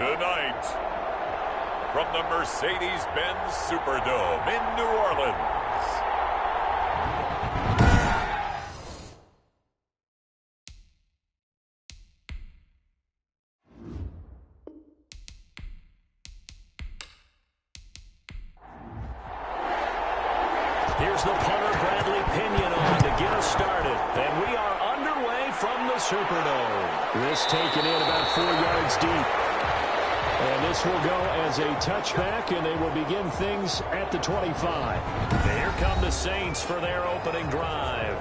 Tonight, from the Mercedes-Benz Superdome in New Orleans, here's the punter, Bradley Pinion, on to get us started. And we are underway from the Superdome. This taken in about 4 yards deep. And this will go as a touchback, and they will begin things at the 25. And here come the Saints for their opening drive.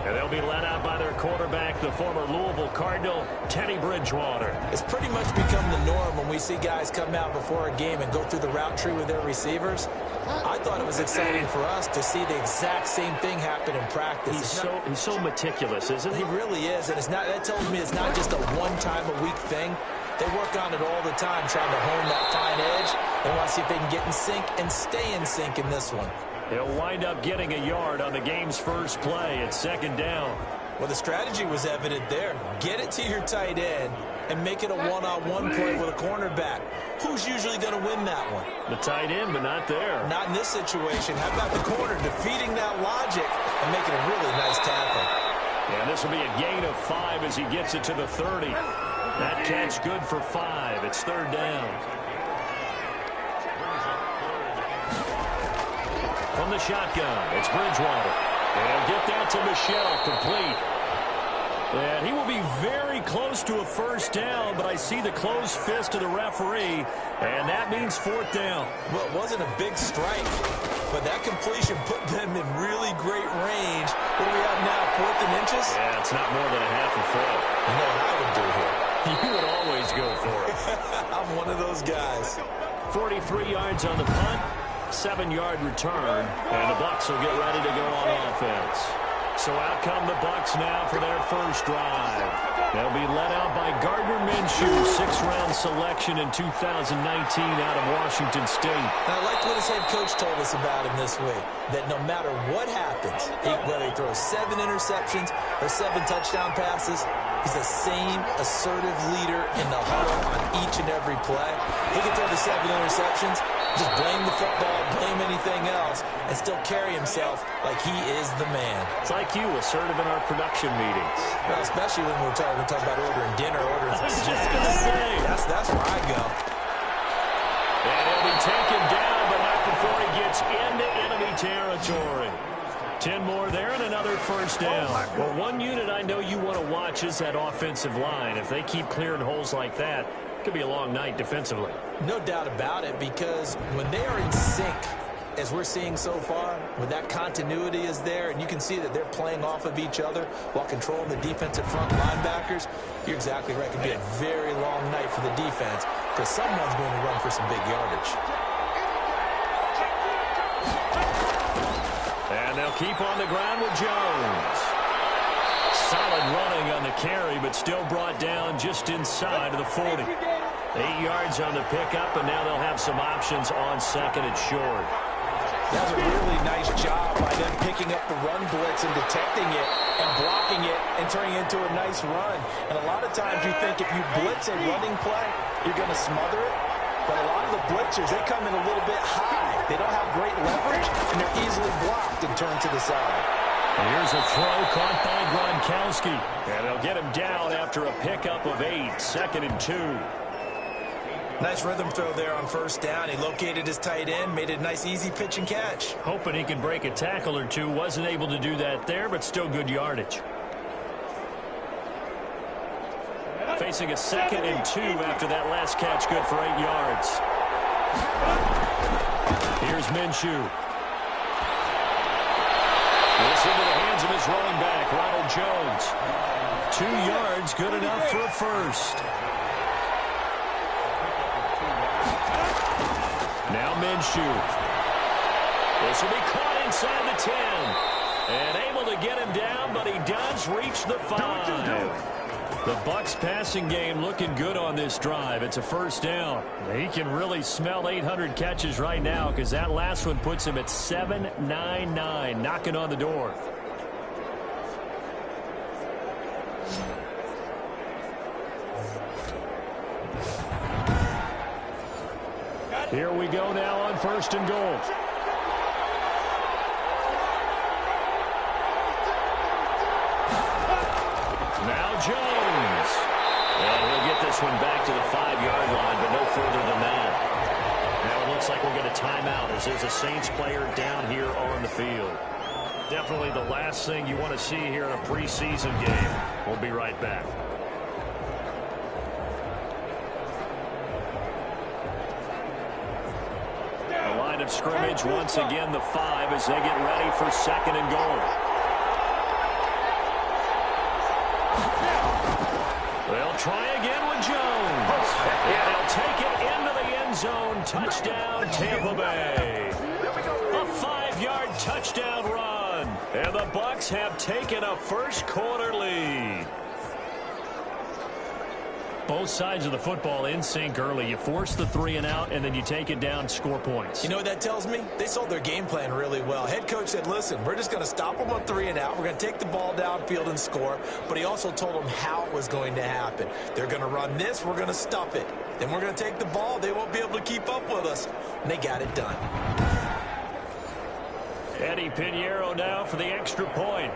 And they'll be led out by their quarterback, the former Louisville Cardinal, Teddy Bridgewater. It's pretty much become the norm when we see guys come out before a game and go through the route tree with their receivers. I thought it was exciting for us to see the exact same thing happen in practice. He's so meticulous, isn't he? He really is, and that tells me it's not just a one-time-a-week thing. They work on it all the time, trying to hone that fine edge. They want to see if they can get in sync and stay in sync in this one. He'll wind up getting a yard on the game's first play. It's second down. Well, the strategy was evident there. Get it to your tight end and make it a one-on-one play with a cornerback. Who's usually going to win that one? The tight end, but not there. Not in this situation. How about the corner defeating that logic and making a really nice tackle? And this will be a gain of 5 as he gets it to the 30. That catch good for 5. It's third down. From the shotgun, it's Bridgewater. And he'll get that to Michel, complete. And he will be very close to a first down, but I see the closed fist of the referee, and that means fourth down. Well, it wasn't a big strike, but that completion put them in really great range. What do we have now, 4th and inches? Yeah, it's not more than a half a foot. You know what I would do here? You would always go for it. I'm one of those guys. 43 yards on the punt, 7-yard return, and the Bucs will get ready to go on offense. So out come the Bucs now for their first drive. They'll be led out by Gardner Minshew, 6th-round selection in 2019 out of Washington State. And I liked what his head coach told us about him this week, that no matter what happens, whether he throws 7 interceptions or 7 touchdown passes, he's the same assertive leader in the huddle on each and every play. He can throw the 7 interceptions, just blame the football, blame anything else, and still carry himself like he is the man. It's like you, assertive in our production meetings. Well, especially when we're talking about ordering dinner, ordering some I was snacks. just going to say. That's where I go. And he'll be taken down, but not before he gets into enemy territory. 10 more there and another first down. Well, one unit I know you want to watch is that offensive line. If they keep clearing holes like that, it could be a long night defensively. No doubt about it, because when they are in sync, as we're seeing so far, when that continuity is there and you can see that they're playing off of each other while controlling the defensive front linebackers, you're exactly right. It could be a very long night for the defense because someone's going to run for some big yardage. And they'll keep on the ground with Jones. Solid running on the carry, but still brought down just inside of the 40. 8 yards on the pickup, and now they'll have some options on second and short. That was a really nice job by them picking up the run blitz and detecting it and blocking it and turning it into a nice run. And a lot of times you think if you blitz a running play, you're going to smother it. But a lot of the blitzers, they come in a little bit high. They don't have great leverage, and they're easily blocked and turned to the side. And here's a throw caught by Gronkowski. And they'll get him down after a pickup of 8, second and 2. Nice rhythm throw there on first down. He located his tight end, made it a nice, easy pitch and catch. Hoping he could break a tackle or two. Wasn't able to do that there, but still good yardage. Facing a second and 2 after that last catch, good for 8 yards. Here's Minshew. This into the hands of his running back, Ronald Jones. 2 yards, good enough for a first. Now Minshew. This will be caught inside the 10. And able to get him down, but he does reach the 5. The Bucs passing game looking good on this drive. It's a first down. He can really smell 800 catches right now because that last one puts him at 799, knocking on the door. Here we go now on 1st and goal. Now Jones. And he'll get this one back to the 5-yard line, but no further than that. Now it looks like we'll get a timeout as there's a Saints player down here on the field. Definitely the last thing you want to see here in a preseason game. We'll be right back. The line of scrimmage once again the 5 as they get ready for 2nd and goal. They'll try again with Jones. And they'll take it into the end zone. Touchdown, Tampa Bay. A 5-yard touchdown run. And the Bucs have taken a first-quarter lead. Both sides of the football in sync early. You force the 3 and out, and then you take it down, score points. You know what that tells me? They sold their game plan really well. Head coach said, listen, we're just going to stop them on 3 and out. We're going to take the ball downfield and score. But he also told them how it was going to happen. They're going to run this. We're going to stop it. Then we're going to take the ball. They won't be able to keep up with us. And they got it done. Eddie Pinheiro now for the extra point.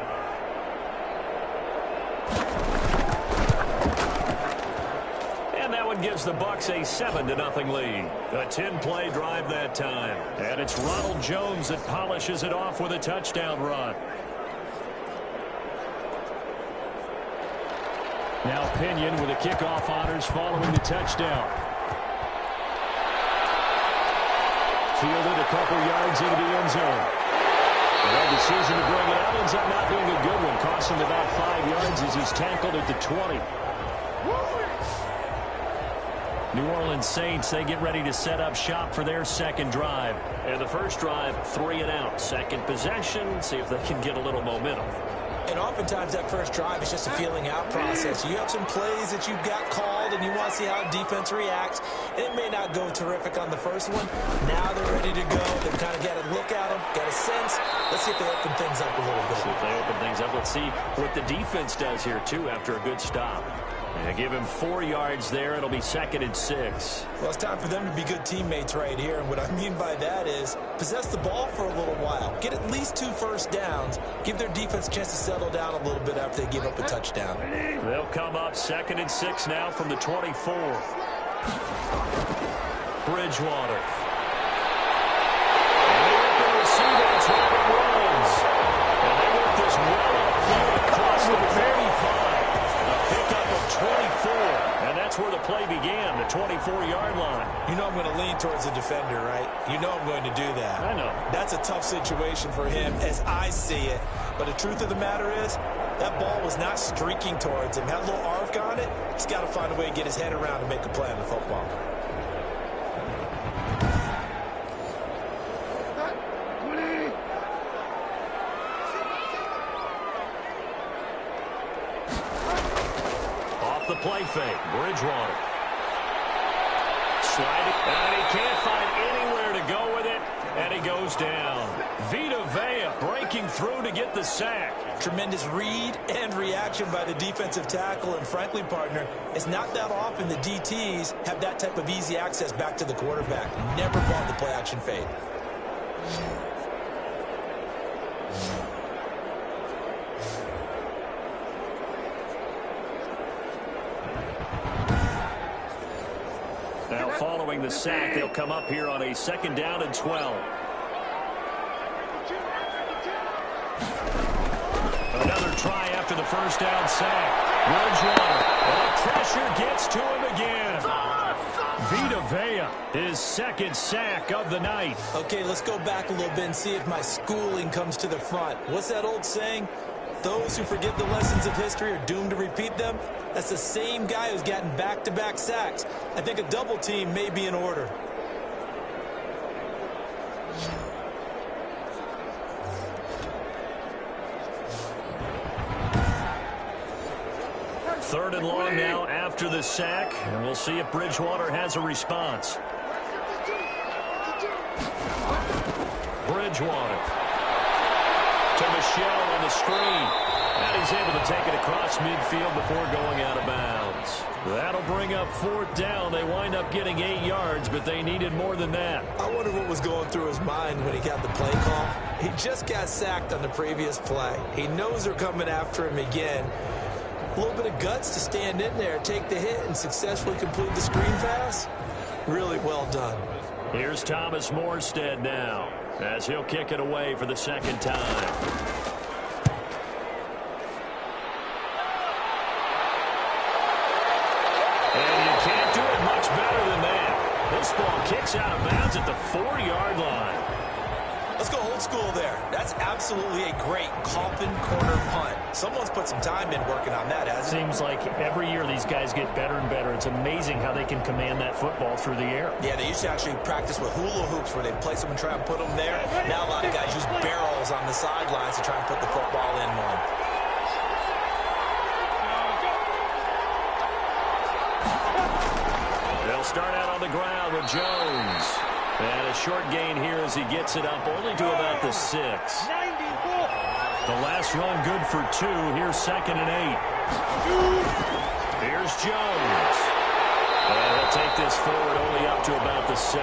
And that one gives the Bucs a 7-0 lead. A 10-play drive that time. And it's Ronald Jones that polishes it off with a touchdown run. Now Pinion with the kickoff honors following the touchdown. Fielded a couple yards into the end zone. The decision to bring it out ends up not being a good one. Cost him about 5 yards as he's tackled at the 20. New Orleans Saints, they get ready to set up shop for their second drive. And the first drive, 3 and out. Second possession, see if they can get a little momentum. And oftentimes that first drive is just a feeling out process. You have some plays that you've got called and you want to see how defense reacts. And it may not go terrific on the first one. Now they're ready to go. They've kind of got a look at them, got a sense. Let's see if they open things up a little bit. See if they open things up. Let's see what the defense does here, too, after a good stop. And give him 4 yards there. It'll be 2nd and 6. Well, it's time for them to be good teammates right here. And what I mean by that is possess the ball for a little while. Get at least 2 first downs. Give their defense a chance to settle down a little bit after they give up a touchdown. They'll come up 2nd and 6 now from the 24. Bridgewater. And they work the receiver. It's Robert Woods. And they work this well upfield across the 35. Pickup of 24, and that's where the play began, the 24-yard line. You know I'm going to lean towards the defender, right? You know I'm going to do that. I know. That's a tough situation for him as I see it. But the truth of the matter is, that ball was not streaking towards him. Had a little arc on it. He's got to find a way to get his head around and make a play on the football. The play fake, Bridgewater. Sliding, and he can't find anywhere to go with it, and he goes down. Vita Vea breaking through to get the sack. Tremendous read and reaction by the defensive tackle, and frankly, partner, it's not that often the DTs have that type of easy access back to the quarterback. Never bought the play-action fade. Now following the sack, they'll come up here on a 2nd down and 12. Another try after the first down sack. Bridgewater. And pressure gets to him again. Vita Vea, his 2nd sack of the night. Okay, let's go back a little bit and see if my schooling comes to the front. What's that old saying? Those who forget the lessons of history are doomed to repeat them. That's the same guy who's gotten back-to-back sacks. I think a double team may be in order. Third and long now after the sack, and we'll see if Bridgewater has a response. Bridgewater. to Michelle on the screen. And he's able to take it across midfield before going out of bounds. That'll bring up 4th down. They wind up getting 8 yards, but they needed more than that. I wonder what was going through his mind when he got the play call. He just got sacked on the previous play. He knows they're coming after him again. A little bit of guts to stand in there, take the hit, and successfully complete the screen pass. Really well done. Here's Thomas Morstead now, as he'll kick it away for the 2nd time. And you can't do it much better than that. This ball kicks out of bounds at the 4-yard line. Let's go old school there. That's absolutely a great coffin corner punt. Someone's put some time in working on that, hasn't it? Seems like every year these guys get better and better. It's amazing how they can command that football through the air. Yeah, they used to actually practice with hula hoops where they'd place them and try and put them there. Now a lot of guys use barrels on the sidelines to try and put the football in one. They'll start out on the ground with Jones. And a short gain here as he gets it up only to about the 6. The last run good for 2. Here's 2nd and 8. Here's Jones. And he'll take this forward only up to about the 7.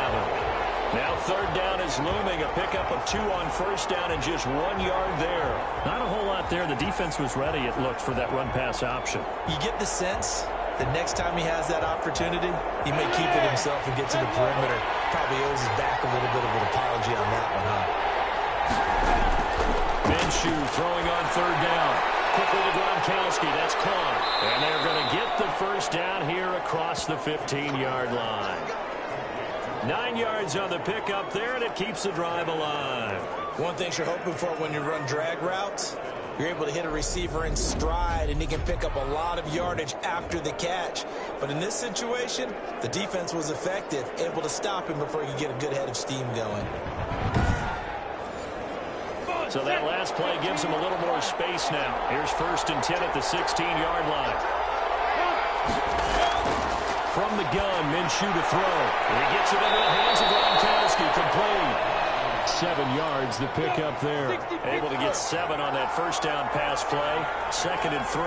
Now 3rd down is looming. A pickup of 2 on 1st down and just 1 yard there. Not a whole lot there. The defense was ready, it looked, for that run-pass option. You get the sense the next time he has that opportunity, he may keep it himself and get to the perimeter. Probably owes his back a little bit of an apology on that one, huh? Minshew throwing on 3rd down. Quickly to Gronkowski. That's caught. And they're going to get the 1st down here across the 15-yard line. 9 yards on the pickup there, and it keeps the drive alive. One thing you're hoping for when you run drag routes, you're able to hit a receiver in stride, and he can pick up a lot of yardage after the catch. But in this situation, the defense was effective, able to stop him before he could get a good head of steam going. So that last play gives him a little more space now. Here's 1st and 10 at the 16-yard line. From the gun, Minshew to throw. And he gets it into the hands of Gronkowski, complete. 7 yards, the pickup there. Able to get 7 on that 1st down pass play. 2nd and 3.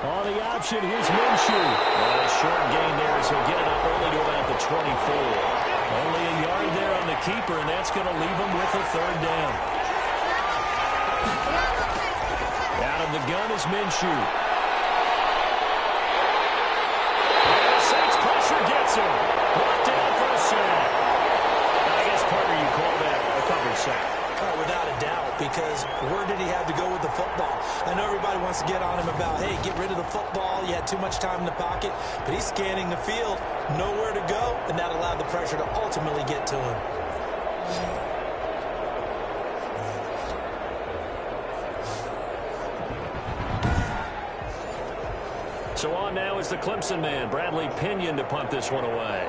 On the option, here's Minshew. And a short gain there as he'll get it up only to about the 24. Only a yard there on the keeper, and that's going to leave him with a 3rd down. Out of the gun is Minshew. And the Saints pressure gets him. Brought down for a sack. I guess, Parker, you call that a cover sack. Without a doubt, because where did he have to go with the football? I know everybody wants to get on him about, hey, get rid of the football. You had too much time in the pocket. But he's scanning the field, nowhere to go, and that allowed the pressure to ultimately get to him. So on now is the Clemson man, Bradley Pinion, to punt this one away.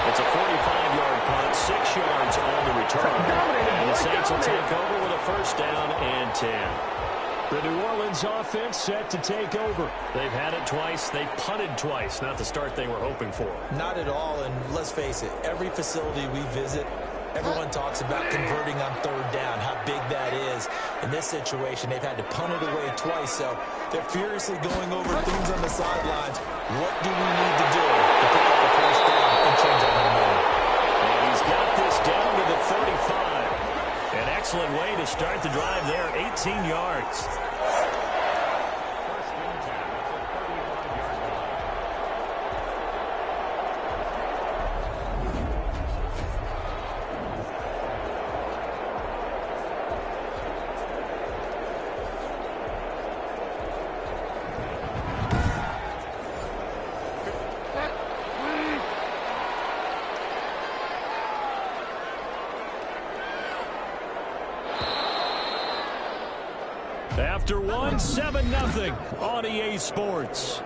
It's a 45-yard punt, 6 yards on the return. And the Saints will take over with a 1st down and 10. The New Orleans offense set to take over. They've had it twice. They've punted twice. Not the start they were hoping for. Not at all, and let's face it, every facility we visit, everyone talks about converting on 3rd down, how big that is. In this situation, they've had to punt it away twice, so they're furiously going over things on the sidelines. What do we need to do to pick up the 1st down and change our momentum? And he's got this down to the 35. An excellent way to start the drive there, 18 yards. After one, 7-0 on EA Sports.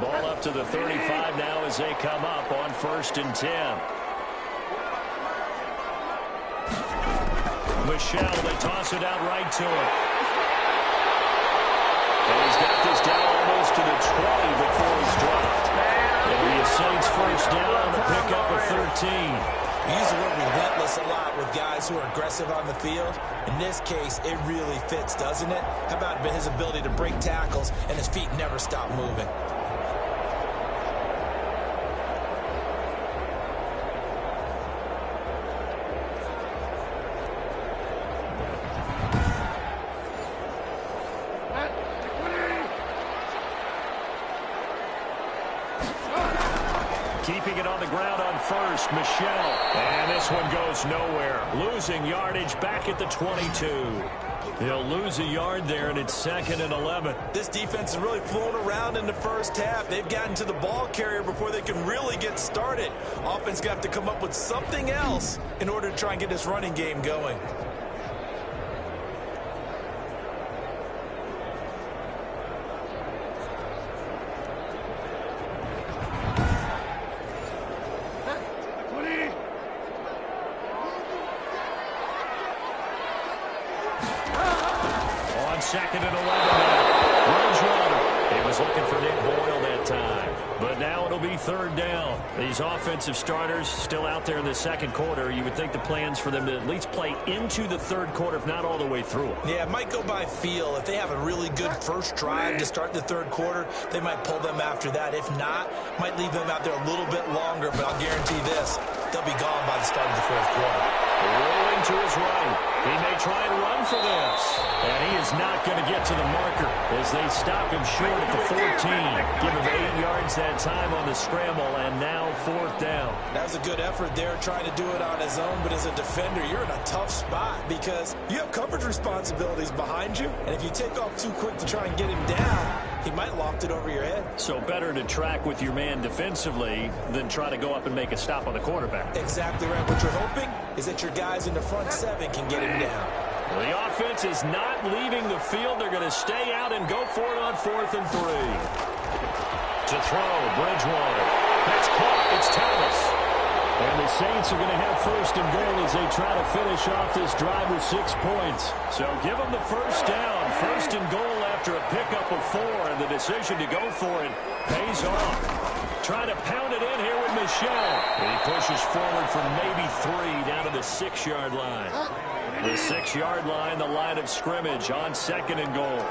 Ball up to the 35 now as they come up on 1st and 10. Michel, they toss it out right to him. And he's got this down almost to the 20 before he's dropped. It'll be a Saints first down to pick up a 13. We use the word relentless a lot with guys who are aggressive on the field. In this case, it really fits, doesn't it? How about his ability to break tackles and his feet never stop moving? Keeping it on the ground on first, Michel. And this one goes nowhere. Losing yardage back at the 22. He'll lose a yard there, and it's 2nd and 11. This defense is really flown around in the first half. They've gotten to the ball carrier before they can really get started. Offense going to have to come up with something else in order to try and get this running game going. On 2nd and 11 now. Bridgewater. He was looking for Nick Boyle that time. But now it'll be 3rd down. These offensive starters still out there in the second quarter. You would think the plans for them to at least play into the 3rd quarter, if not all the way through. Yeah, it might go by feel. If they have a really good first drive to start the 3rd quarter, they might pull them after that. If not, might leave them out there a little bit longer. But I'll guarantee this, they'll be gone by the start of the 4th quarter. Rolling to his right. He may try and run for this. And he is not going to get to the marker as they stop him short at the 14. Give him 8 yards that time on the scramble, and now 4th down. That was a good effort there, trying to do it on his own. But as a defender, you're in a tough spot because you have coverage responsibilities behind you. And if you take off too quick to try and get him down, he might loft it over your head. So better to track with your man defensively than try to go up and make a stop on the quarterback. Exactly right. What you're hoping is that your guys in the front 7 can get him down. Well, the offense is not leaving the field. They're going to stay out and go for it on 4th and 3. To throw, Bridgewater. That's caught. It's Thomas. And the Saints are going to have 1st and goal as they try to finish off this drive with 6 points. So give them the first down. 1st and goal after a pickup of 4, and the decision to go for it pays off. Trying to pound it in here with Michel. He pushes forward from maybe 3 down to the 6-yard line. The 6-yard line, the line of scrimmage on 2nd and goal.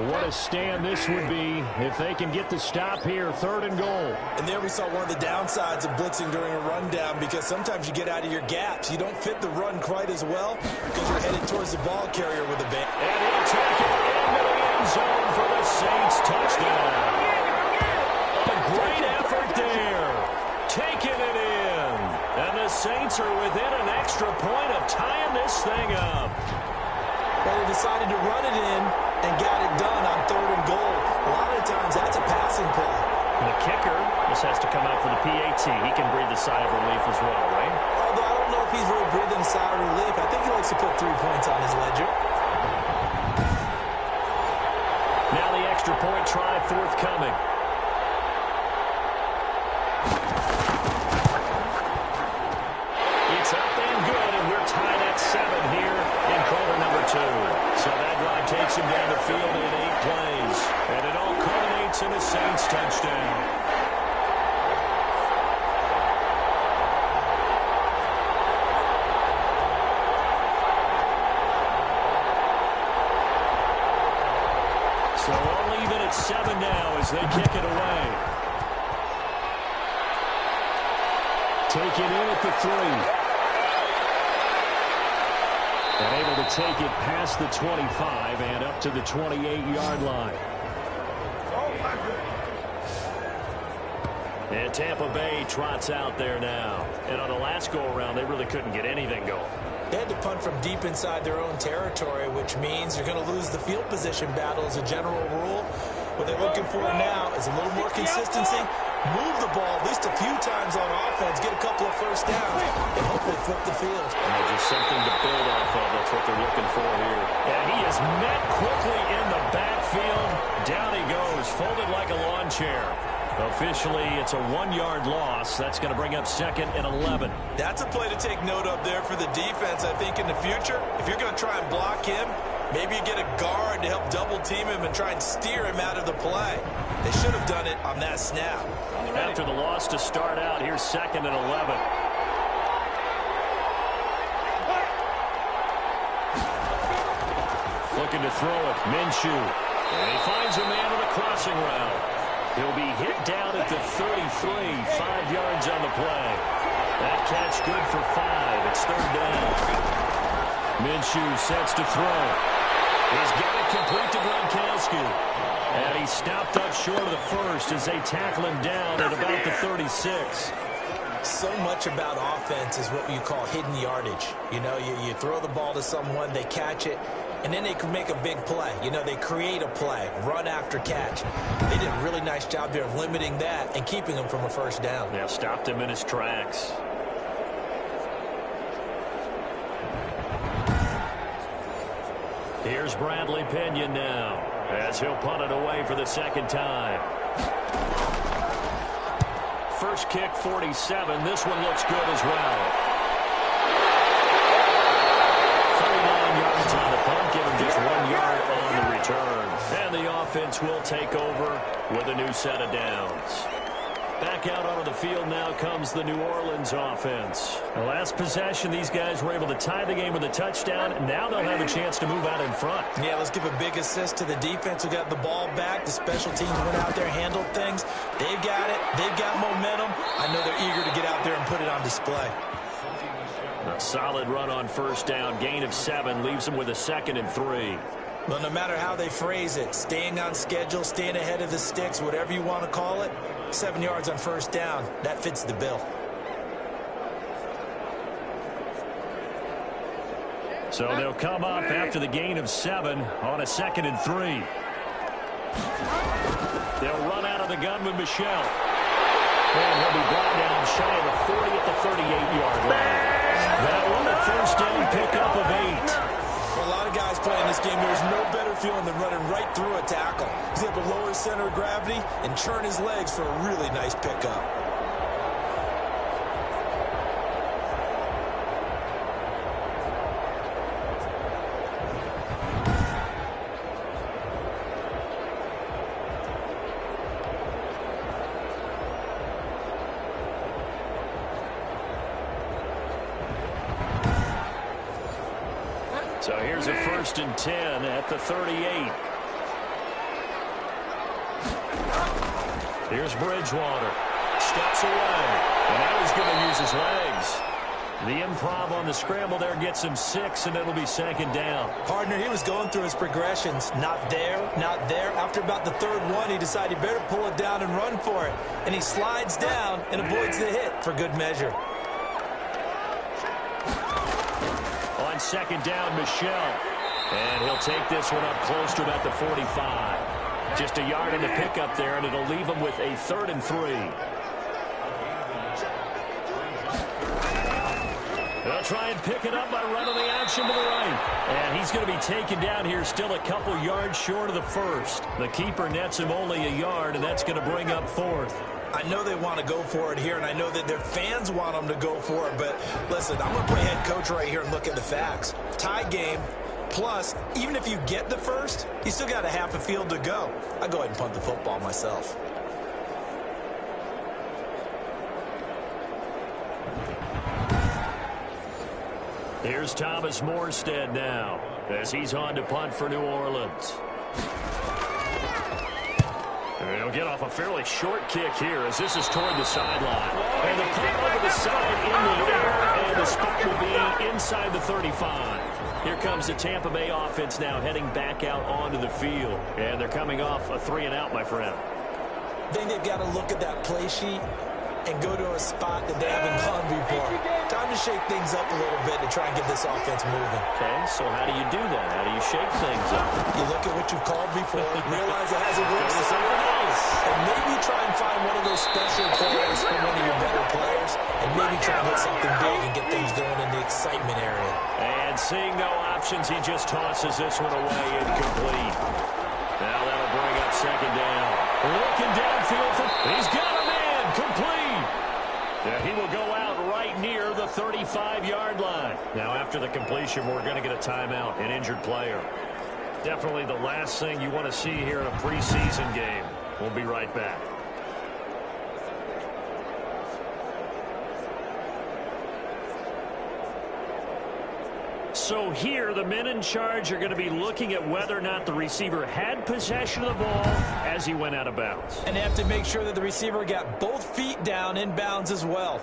What a stand this would be if they can get the stop here, 3rd and goal. And there we saw one of the downsides of blitzing during a rundown, because sometimes you get out of your gaps. You don't fit the run quite as well because you're headed towards the ball carrier with a bang. And he'll take it into the end zone for the Saints touchdown. A great effort there. Taking it in. And the Saints are within an extra point of tying this thing up. But they decided to run it in and got it done on 3rd and goal. A lot of times that's a passing play. And the kicker just has to come out for the PAT. He can breathe a sigh of relief as well, right? Although I don't know if he's really breathing a sigh of relief. I think he likes to put 3 points on his ledger. Now the extra point try forthcoming. It's up and good, and we're tied at 7 here in quarter number 2. So that drive takes him down the field in 8 plays. And it all culminates in a Saints touchdown. So all even at 7 now as they kick it away. Take it in at the 3. And able to take it past the 25 and up to the 28-yard line. And Tampa Bay trots out there now. And on the last go-around, they really couldn't get anything going. They had to punt from deep inside their own territory, which means you're going to lose the field position battle as a general rule. What they're looking for now is a little more consistency, move the ball at least a few times on offense, get a couple of first downs, and hopefully flip the field. And just something to build off of. That's what they're looking for here. And he is met quickly in the backfield. Down he goes, folded like a lawn chair. Officially, it's a 1-yard loss. That's going to bring up 2nd and 11. That's a play to take note of there for the defense. I think in the future, if you're going to try and block him, maybe you get a guard to help double team him and try and steer him out of the play. They should have done it on that snap. After the loss to start out, here's 2nd and 11. Looking to throw it, Minshew. And he finds a man on the crossing route. He'll be hit down at the 33, 5 yards on the play. That catch good for 5. It's 3rd down. Minshew sets to throw. He's got it complete to Gronkowski. And he stopped up short of the first as they tackle him down at about the 36. So much about offense is what you call hidden yardage. You know, you throw the ball to someone, they catch it, and then they can make a big play. You know, they create a play, run after catch. They did a really nice job there of limiting that and keeping him from a first down. Yeah, stopped him in his tracks. Here's Bradley Pinion now as he'll punt it away for the 2nd time. First kick, 47. This one looks good as well. 39 yards on the punt, give him just 1 yard on the return. And the offense will take over with a new set of downs. Back out onto the field now comes the New Orleans offense. The last possession, these guys were able to tie the game with a touchdown, and now they'll have a chance to move out in front. Yeah, let's give a big assist to the defense who got the ball back. The special teams went out there, handled things. They've got it. They've got momentum. I know they're eager to get out there and put it on display. A solid run on first down. Gain of 7 leaves them with a 2nd and 3. Well, no matter how they phrase it, staying on schedule, staying ahead of the sticks, whatever you want to call it, 7 yards on first down, that fits the bill. So they'll come up after the gain of 7 on a 2nd and 3. They'll run out of the gun with Michel. And he'll be brought down shy of the 40 at the 38-yard line. That one a first down pickup of 8. For a lot of guys playing this game, there's no better feeling than running right through a tackle. He's able to lower his center of gravity and churn his legs for a really nice pickup. So here's a 1st and 10 at the 38. Here's Bridgewater. Steps away. And now he's going to use his legs. The improv on the scramble there gets him 6, and it'll be 2nd down. Partner, he was going through his progressions. Not there, not there. After about the 3rd one, he decided he better pull it down and run for it. And he slides down and avoids the hit for good measure. On 2nd down, Michel. And he'll take this one up close to about the 45. Just a yard in the pickup there, and it'll leave him with a 3rd and 3. They'll try and pick it up by running the action to the right. And he's going to be taken down here still a couple yards short of the 1st. The keeper nets him only a yard, and that's going to bring up 4th. I know they want to go for it here, and I know that their fans want them to go for it. But listen, I'm going to play head coach right here and look at the facts. Tie game, plus, even if you get the 1st, you still got a half a field to go. I'll go ahead and punt the football myself. Here's Thomas Morstead now as he's on to punt for New Orleans. And he'll get off a fairly short kick here as this is toward the sideline. And the punt over the side in the air, and the spot will be inside the 35. Here comes the Tampa Bay offense now heading back out onto the field. And they're coming off a 3-and-out, my friend. I think they've got to look at that play sheet and go to a spot that they haven't gone before. Time to shake things up a little bit to try and get this offense moving. Okay, so how do you do that? How do you shake things up? You look at what you've called before, realize it hasn't worked for someone else, and maybe try and find one of those special players from one of your better players, and maybe try and hit something big and get things going in the excitement area. And seeing no options, he just tosses this one away incomplete. Now that'll bring up 2nd down. Looking downfield. He's got a man. Complete. Yeah, he will go out right near the 35-yard line. Now, after the completion, we're going to get a timeout, an injured player. Definitely the last thing you want to see here in a preseason game. We'll be right back. So here, the men in charge are going to be looking at whether or not the receiver had possession of the ball as he went out of bounds. And they have to make sure that the receiver got both feet down in bounds as well.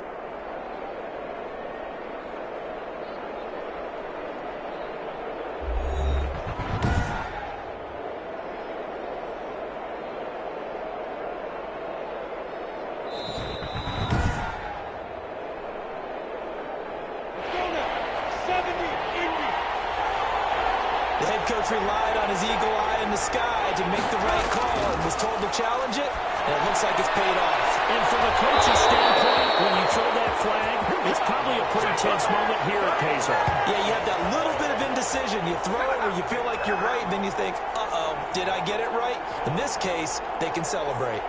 Relied on his eagle eye in the sky to make the right call and was told to challenge it, and it looks like it's paid off. And from a coach's standpoint, when you throw that flag, it's probably a pretty tense moment here at pays off. Yeah, you have that little bit of indecision. You throw it where you feel like you're right, then you think, uh-oh, did I get it right? In this case, they can celebrate.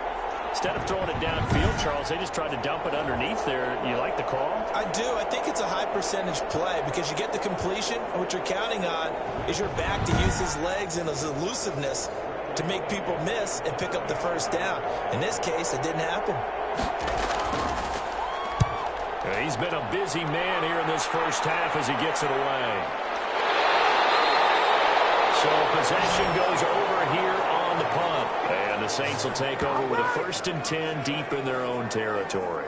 Instead of throwing it downfield, Charles, they just tried to dump it underneath there. You like the call? I do. I think it's a high percentage play because you get the completion, and what you're counting on is your back to use his legs and his elusiveness to make people miss and pick up the first down. In this case, it didn't happen. He's been a busy man here in this first half as he gets it away. So possession goes over here on the punt. And the Saints will take over with a 1st and 10 deep in their own territory.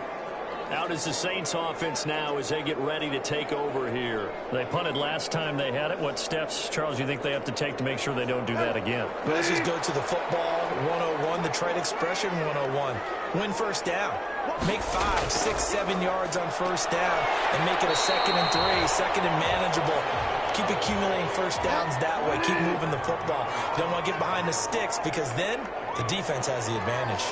Out is the Saints offense now as they get ready to take over here. They punted last time they had it. What steps, Charles, you think they have to take to make sure they don't do that again? Well, let's just go to the football 101, the trite expression 101. Win first down. Make 5, 6, 7 yards on first down and make it a 2nd and 3, 2nd and manageable. Keep accumulating first downs that way. Keep moving the football. You don't want to get behind the sticks because then the defense has the advantage.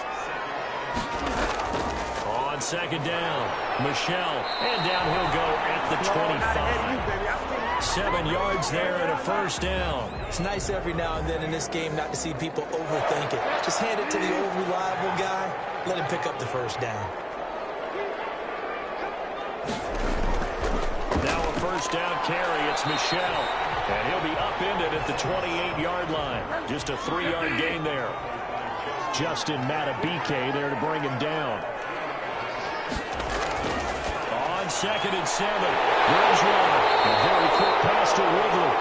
On 2nd down, Michelle, and down he'll go at the 25. 7 yards there and a first down. It's nice every now and then in this game not to see people overthink it. Just hand it to the old reliable guy. Let him pick up the first down. Now a first down carry. It's Michelle. And he'll be upended at the 28-yard line. Just a 3-yard gain there. Justin Matabike there to bring him down. On 2nd and 7. Bridgewater. A very quick pass to Ridley.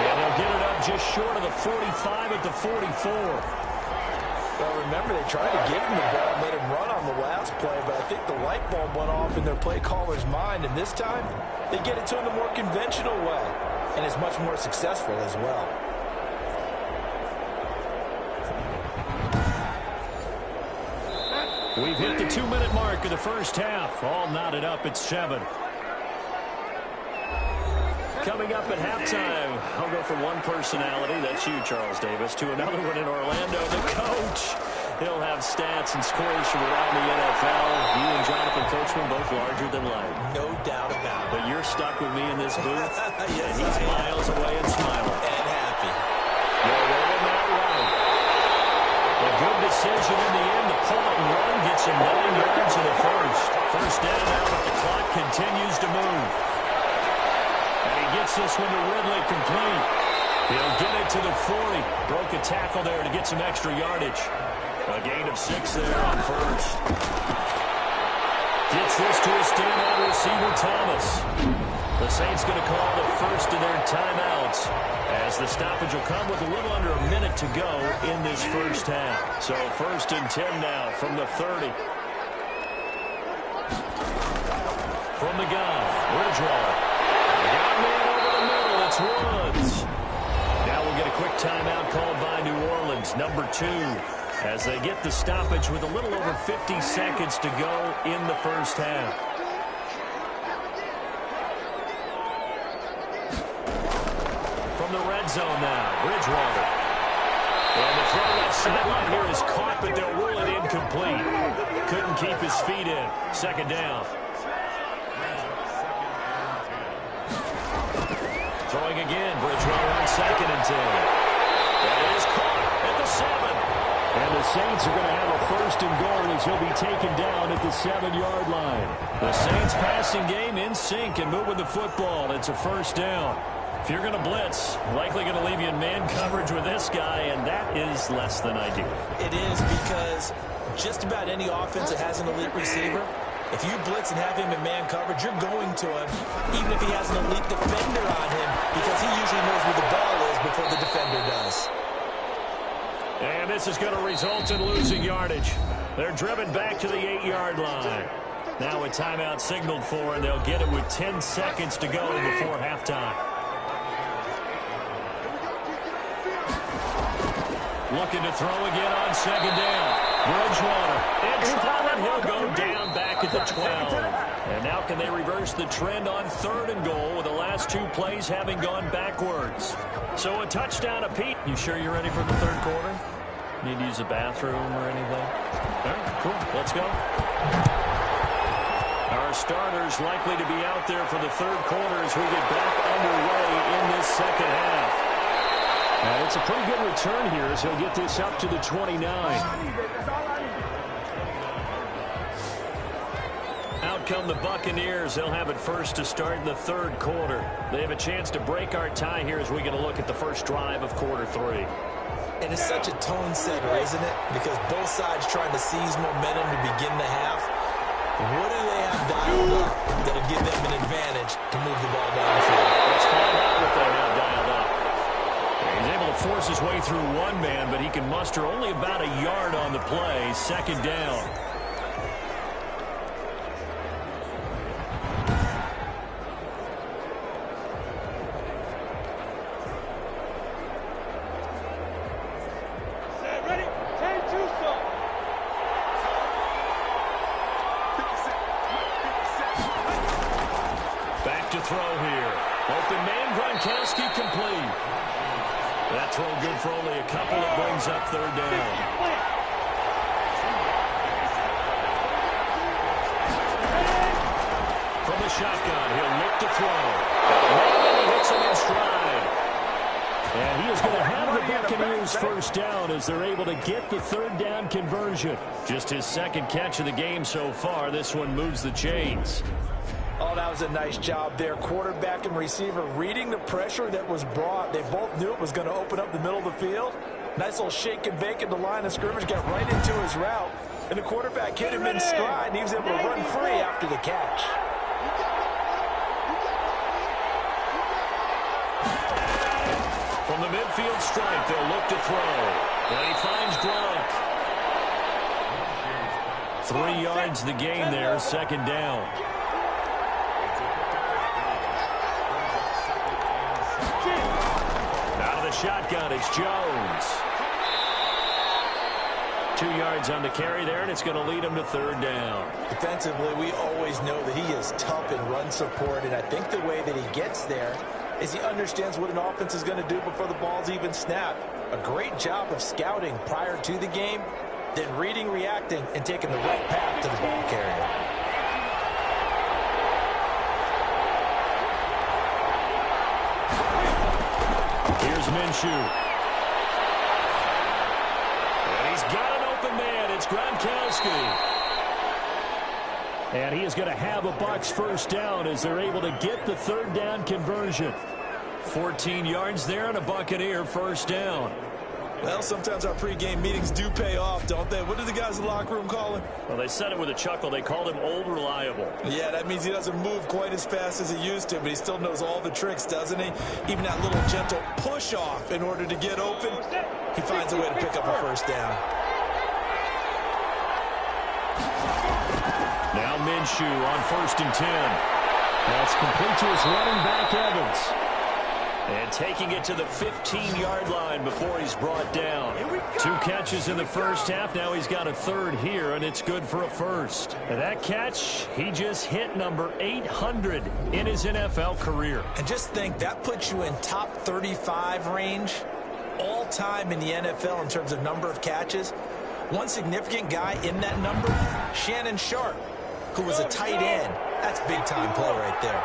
And they'll get it up just short of the 45 at the 44. Well, remember, they tried to give him the ball and let him run on the last play, but I think the light bulb went off in their play caller's mind, and this time they get it to him the more conventional way, and it's much more successful as well. We've hit the 2-minute mark of the first half. All knotted up at 7. Coming up at halftime, I'll go from one personality, that's you, Charles Davis, to another one in Orlando, the coach. He'll have stats and scores from around the NFL. You and Jonathan Coachman both larger than life. No doubt about it. But you're stuck with me in this booth. Yes, and he's miles away and smiling. And happy. You're rolling that right. A good decision in the end. The pull and run gets him 9 yards in the first. First down now, but the clock continues to move. And he gets this one to Ridley complete. He'll get it to the 40. Broke a tackle there to get some extra yardage. A gain of 6 there on first. Gets this to a standout receiver, Thomas. The Saints going to call the first of their timeouts as the stoppage will come with a little under a minute to go in this first half. So 1st and 10 now from the 30. From the gun, Bridgewater. Got man over the middle. It's Woods. Now we'll get a quick timeout called by New Orleans, number 2, as they get the stoppage with a little over 50 seconds to go in the first half. From the red zone now, Bridgewater. And the throw left sideline here is caught, but they'll rule it incomplete. Couldn't keep his feet in. 2nd down. Throwing again, Bridgewater on 2nd and 10. That is caught at the 7. And the Saints are going to have a first and goal as he'll be taken down at the 7-yard line. The Saints passing game in sync and moving the football. It's a first down. If you're going to blitz, likely going to leave you in man coverage with this guy, and that is less than ideal. It is, because just about any offense that has an elite receiver, if you blitz and have him in man coverage, you're going to him, even if he has an elite defender on him, because he usually knows where the ball is before the defender does. And this is going to result in losing yardage. They're driven back to the 8-yard line. Now a timeout signaled for, and they'll get it with 10 seconds to go before halftime. Looking to throw again on second down. Bridgewater in trouble, and he'll go down back at the 12. And now can they reverse the trend on third and goal with the last 2 plays having gone backwards? So a touchdown apiece. You sure you're ready for the third quarter? Need to use a bathroom or anything? All right, cool. Let's go. Our starters likely to be out there for the third quarter as we get back underway in this second half. And it's a pretty good return here as he'll get this up to the 29. Out come the Buccaneers. They'll have it first to start in the third quarter. They have a chance to break our tie here as we get a look at the first drive of quarter 3. And it's such a tone setter, isn't it? Because both sides trying to seize momentum to begin the half. What do they have dialed up that'll give them an advantage to move the ball downfield? Let's find out what they have dialed up. He's able to force his way through one man, but he can muster only about a yard on the play. Second down. Back to throw here. Open man, Gronkowski complete. That throw good for only a couple. It brings up third down. From the shotgun, he'll look to throw. And he hits him in stride. And he is going to have the Buccaneers first down as they're able to get the third down conversion. Just his second catch of the game so far. This one moves the chains. Oh, that was a nice job there. Quarterback and receiver reading the pressure that was brought. They both knew it was going to open up the middle of the field. Nice little shake and bake at the line of scrimmage. Got right into his route. And the quarterback hit him in stride, and he was able to run free after the catch. From the midfield stripe, they'll look to throw. And he finds Gronk. 3 yards the gain there, second down. Shotgun, it's Jones. 2 yards on the carry there, and it's going to lead him to third down. Defensively, we always know that he is tough in run support, and I think the way that he gets there is he understands what an offense is going to do before the ball's even snapped. A great job of scouting prior to the game, then reading, reacting, and taking the right path to the ball carrier. Here's Minshew. And he's got an open man. It's Gronkowski. And he is going to have a Bucs first down as they're able to get the third down conversion. 14 yards there and a Buccaneer first down. Well, sometimes our pregame meetings do pay off, don't they? What do the guys in the locker room call him? Well, they said it with a chuckle. They called him Old Reliable. Yeah, that means he doesn't move quite as fast as he used to, but he still knows all the tricks, doesn't he? Even that little gentle push-off in order to get open, he finds a way to pick up a first down. Now Minshew on 1st and 10. That's complete to his running back, Evans. And taking it to the 15-yard line before he's brought down. 2 catches in the first half. Now he's got a third here, and it's good for a first. And that catch, he just hit number 800 in his NFL career. And just think, that puts you in top 35 range all-time in the NFL in terms of number of catches. One significant guy in that number, Shannon Sharp, who was a tight end. That's big-time play right there.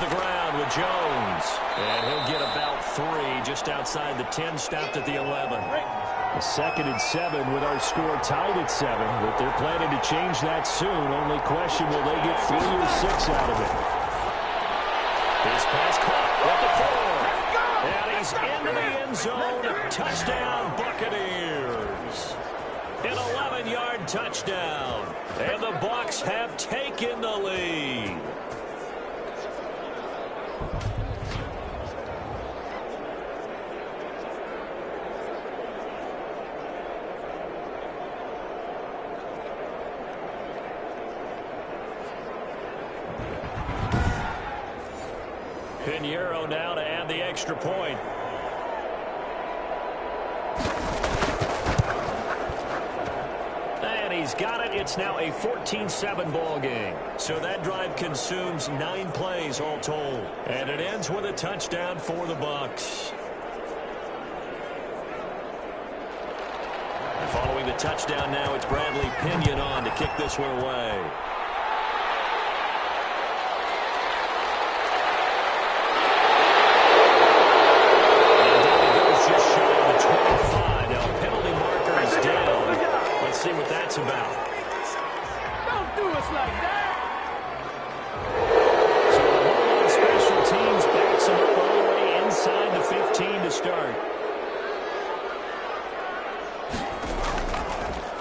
the ground with Jones. And he'll get about 3 just outside the 10, stopped at the 11. A 2nd and 7 with our score tied at 7, but they're planning to change that soon. Only question, will they get 3 or 6 out of it? His pass caught at the 4. And he's into the end zone. Touchdown, Buccaneers. An 11-yard touchdown. And the Bucs have taken the lead. Pinheiro now to add the extra point. And he's got it. It's now a 14-7 ball game. So that drive consumes 9 plays all told. And it ends with a touchdown for the Bucs. Following the touchdown now, it's Bradley Pinion on to kick this one away. See what that's about. Don't do us like that. So the home on special teams backs him up all the way inside the 15 to start.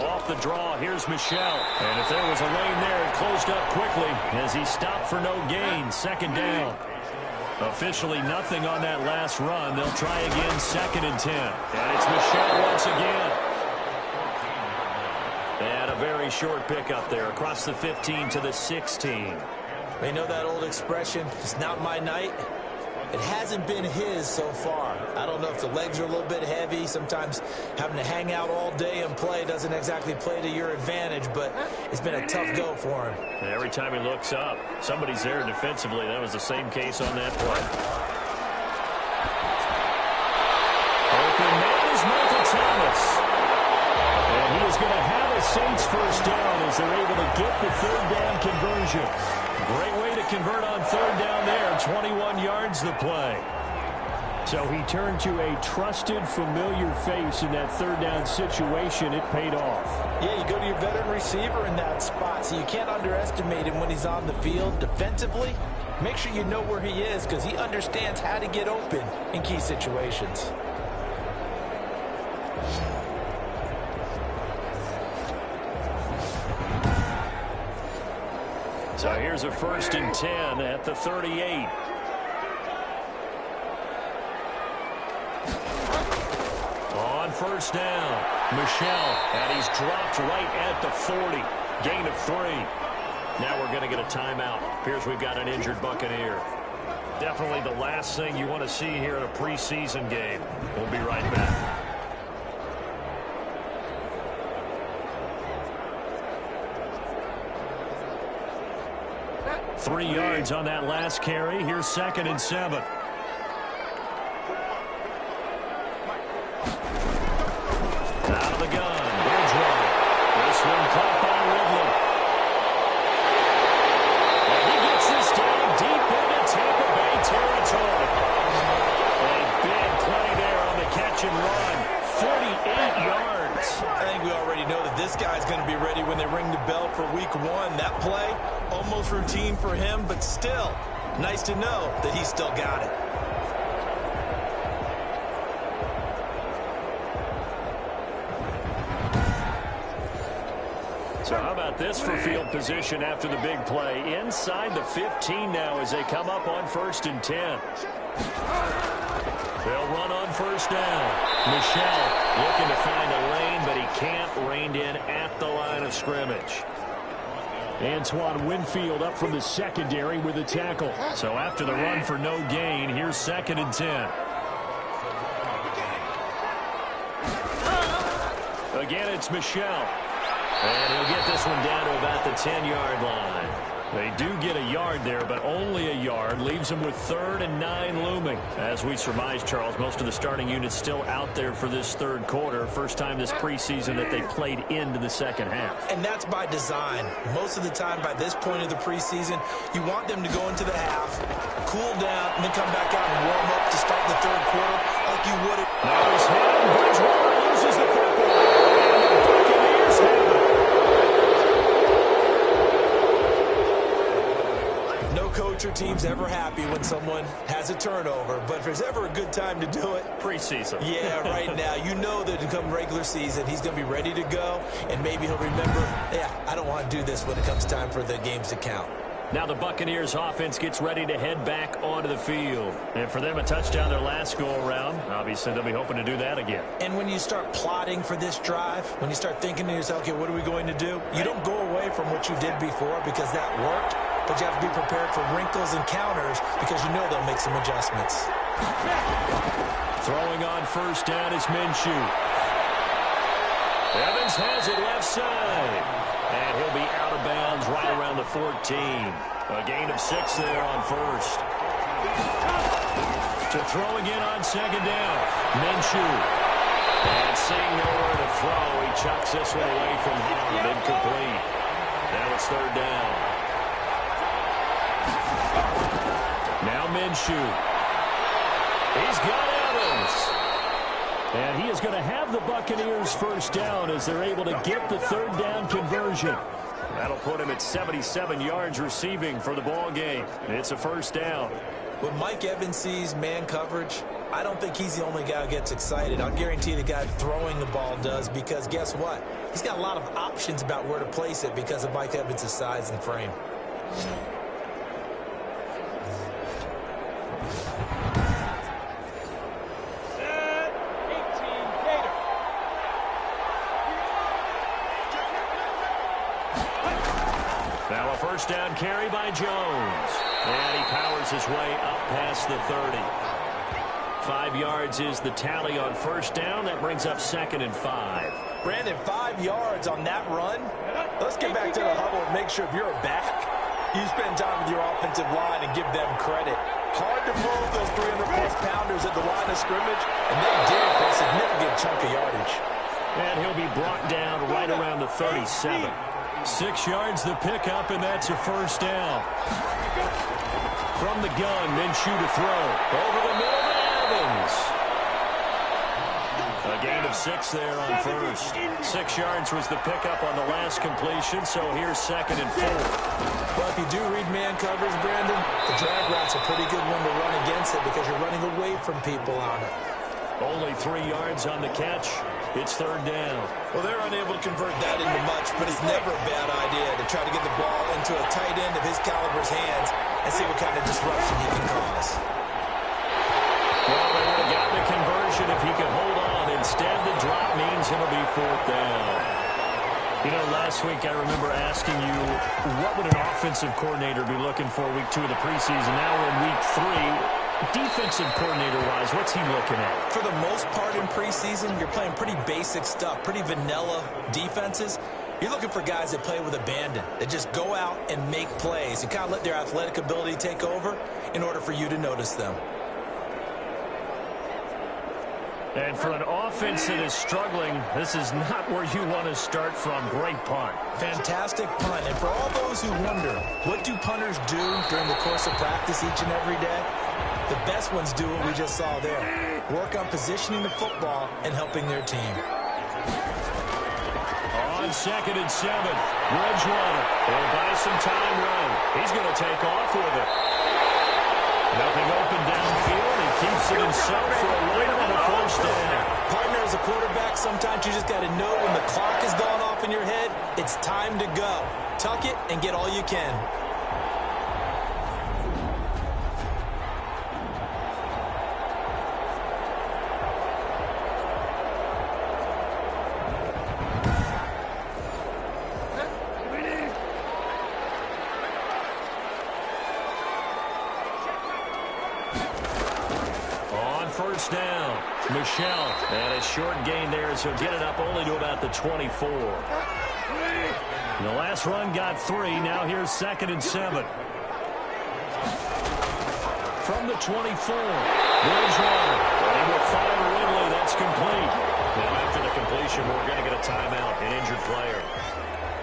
Off the draw, here's Michel. And if there was a lane there, it closed up quickly as he stopped for no gain. 2nd down. Officially nothing on that last run. They'll try again, 2nd and 10. And it's Michel once again. And a very short pickup there across the 15 to the 16. They know that old expression, it's not my night. It hasn't been his so far. I don't know if the legs are a little bit heavy. Sometimes having to hang out all day and play doesn't exactly play to your advantage, but it's been a tough go for him. And every time he looks up, somebody's there defensively. That was the same case on that play. Open man is Michael Thomas. And he is going to have a Saints first down as they're able to get the 3rd down conversion. Great way to convert on 3rd down there. 21 yards the play. So he turned to a trusted, familiar face in that 3rd down situation. It paid off. Yeah, you go to your veteran receiver in that spot, so you can't underestimate him when he's on the field defensively. Make sure you know where he is because he understands how to get open in key situations. So here's a 1st and 10 at the 38. On 1st down, Michel, and he's dropped right at the 40. Gain of 3. Now we're going to get a timeout. Appears we've got an injured Buccaneer. Definitely the last thing you want to see here in a preseason game. We'll be right back. 3 yards on that last carry. Here's 2nd and 7. Out of the gun. Bridgewater. This one caught by Ridley. And he gets this down deep into Tampa Bay territory. A big play there on the catch and run. 48 yards. I think we already know that this guy's going to be ready when they ring the bell for week 1. That play, almost routine for him, but still nice to know that he's still got it. So how about this for field position after the big play? Inside the 15 now as they come up on 1st and 10. They'll run on 1st down. Michel looking to find a lane, but he can't. Reined in at the line of scrimmage. Antoine Winfield up from the secondary with a tackle. So after the run for no gain, here's 2nd and 10. Again, it's Michel. And he'll get this one down to about the 10-yard line. They do get a yard there, but only a yard. Leaves them with 3rd and 9 looming. As we surmise, Charles, most of the starting units still out there for this third quarter. First time this preseason that they played into the second half. And that's by design. Most of the time by this point of the preseason, you want them to go into the half, cool down, and then come back out and warm up to start the third quarter like you would. Now he's hit. Bridgewater loses the football. And the Buccaneers have it. No coach or team's ever happy when someone has a turnover, but if there's ever a good time to do it, Preseason. yeah, right now. You know that come regular season, he's going to be ready to go, and maybe he'll remember, yeah, I don't want to do this when it comes time for the games to count. Now the Buccaneers offense gets ready to head back onto the field. And for them, a touchdown their last go-around. Obviously, they'll be hoping to do that again. And when you start plotting for this drive, when you start thinking to yourself, okay, what are we going to do? You don't go away from what you did before because that worked, but you have to be prepared for wrinkles and counters because you know they'll make some adjustments. Throwing on first down is Minshew. Evans has it left side. And he'll be out of bounds right around the 14. A gain of 6 there on first. To throw again on second down. Minshew. And seeing nowhere to throw, he chucks this one away from home. Incomplete. Now it's third down. Now Minshew. He's got Evans. And he is going to have the Buccaneers first down as they're able to get the third down conversion. That'll put him at 77 yards receiving for the ball game. It's a first down. When Mike Evans sees man coverage, I don't think he's the only guy who gets excited. I'll guarantee the guy throwing the ball does because guess what? He's got a lot of options about where to place it because of Mike Evans' size and frame. Now a first down carry by Jones. And he powers his way up past the 30. 5 yards is the tally on first down. That brings up 2nd and 5. Brandon, 5 yards on that run. Let's get back to the huddle and make sure if you're back, you spend time with your offensive line and give them credit. Hard to move those 300-plus pounders at the line of scrimmage, and they did for a significant chunk of yardage. And he'll be brought down right around the 37. 6 yards the pickup, and that's a first down. From the gun, Minshew to throw. Over the middle to Evans. A gain of 6 there on first. 6 yards was the pickup on the last completion, so here's 2nd and 4. Well, if you do read man coverage, Brandon, the drag route's a pretty good one to run against it because you're running away from people on it. Only 3 yards on the catch. It's third down. Well, they're unable to convert that into much, but it's never a bad idea to try to get the ball into a tight end of his caliber's hands and see what kind of disruption he can cause. Well, they would have gotten a conversion if he could hold on. Instead, the drop means it'll be 4th down. You know, last week I remember asking you, what would an offensive coordinator be looking for week 2 of the preseason? Now we're in week 3. Defensive coordinator-wise, what's he looking at? For the most part in preseason, you're playing pretty basic stuff, pretty vanilla defenses. You're looking for guys that play with abandon, that just go out and make plays and kind of let their athletic ability take over in order for you to notice them. And for an offense that is struggling, this is not where you want to start from. Great punt. Fantastic punt. And for all those who wonder, what do punters do during the course of practice each and every day? The best ones do what we just saw there. Work on positioning the football and helping their team. On 2nd and 7, Bridgewater will buy some time right. He's going to take off with it. Nothing open downfield. He keeps it himself for a later on a first down. Partner, as a quarterback, sometimes you just got to know when the clock has gone off in your head, it's time to go. Tuck it and get all you can. First down, Michelle, and a short gain there, so get it up only to about the 24. The last run got 3. Now here's 2nd and 7. From the 24. Bridgewater. And with fire Ridley, that's complete. Now after the completion, we're going to get a timeout, an injured player.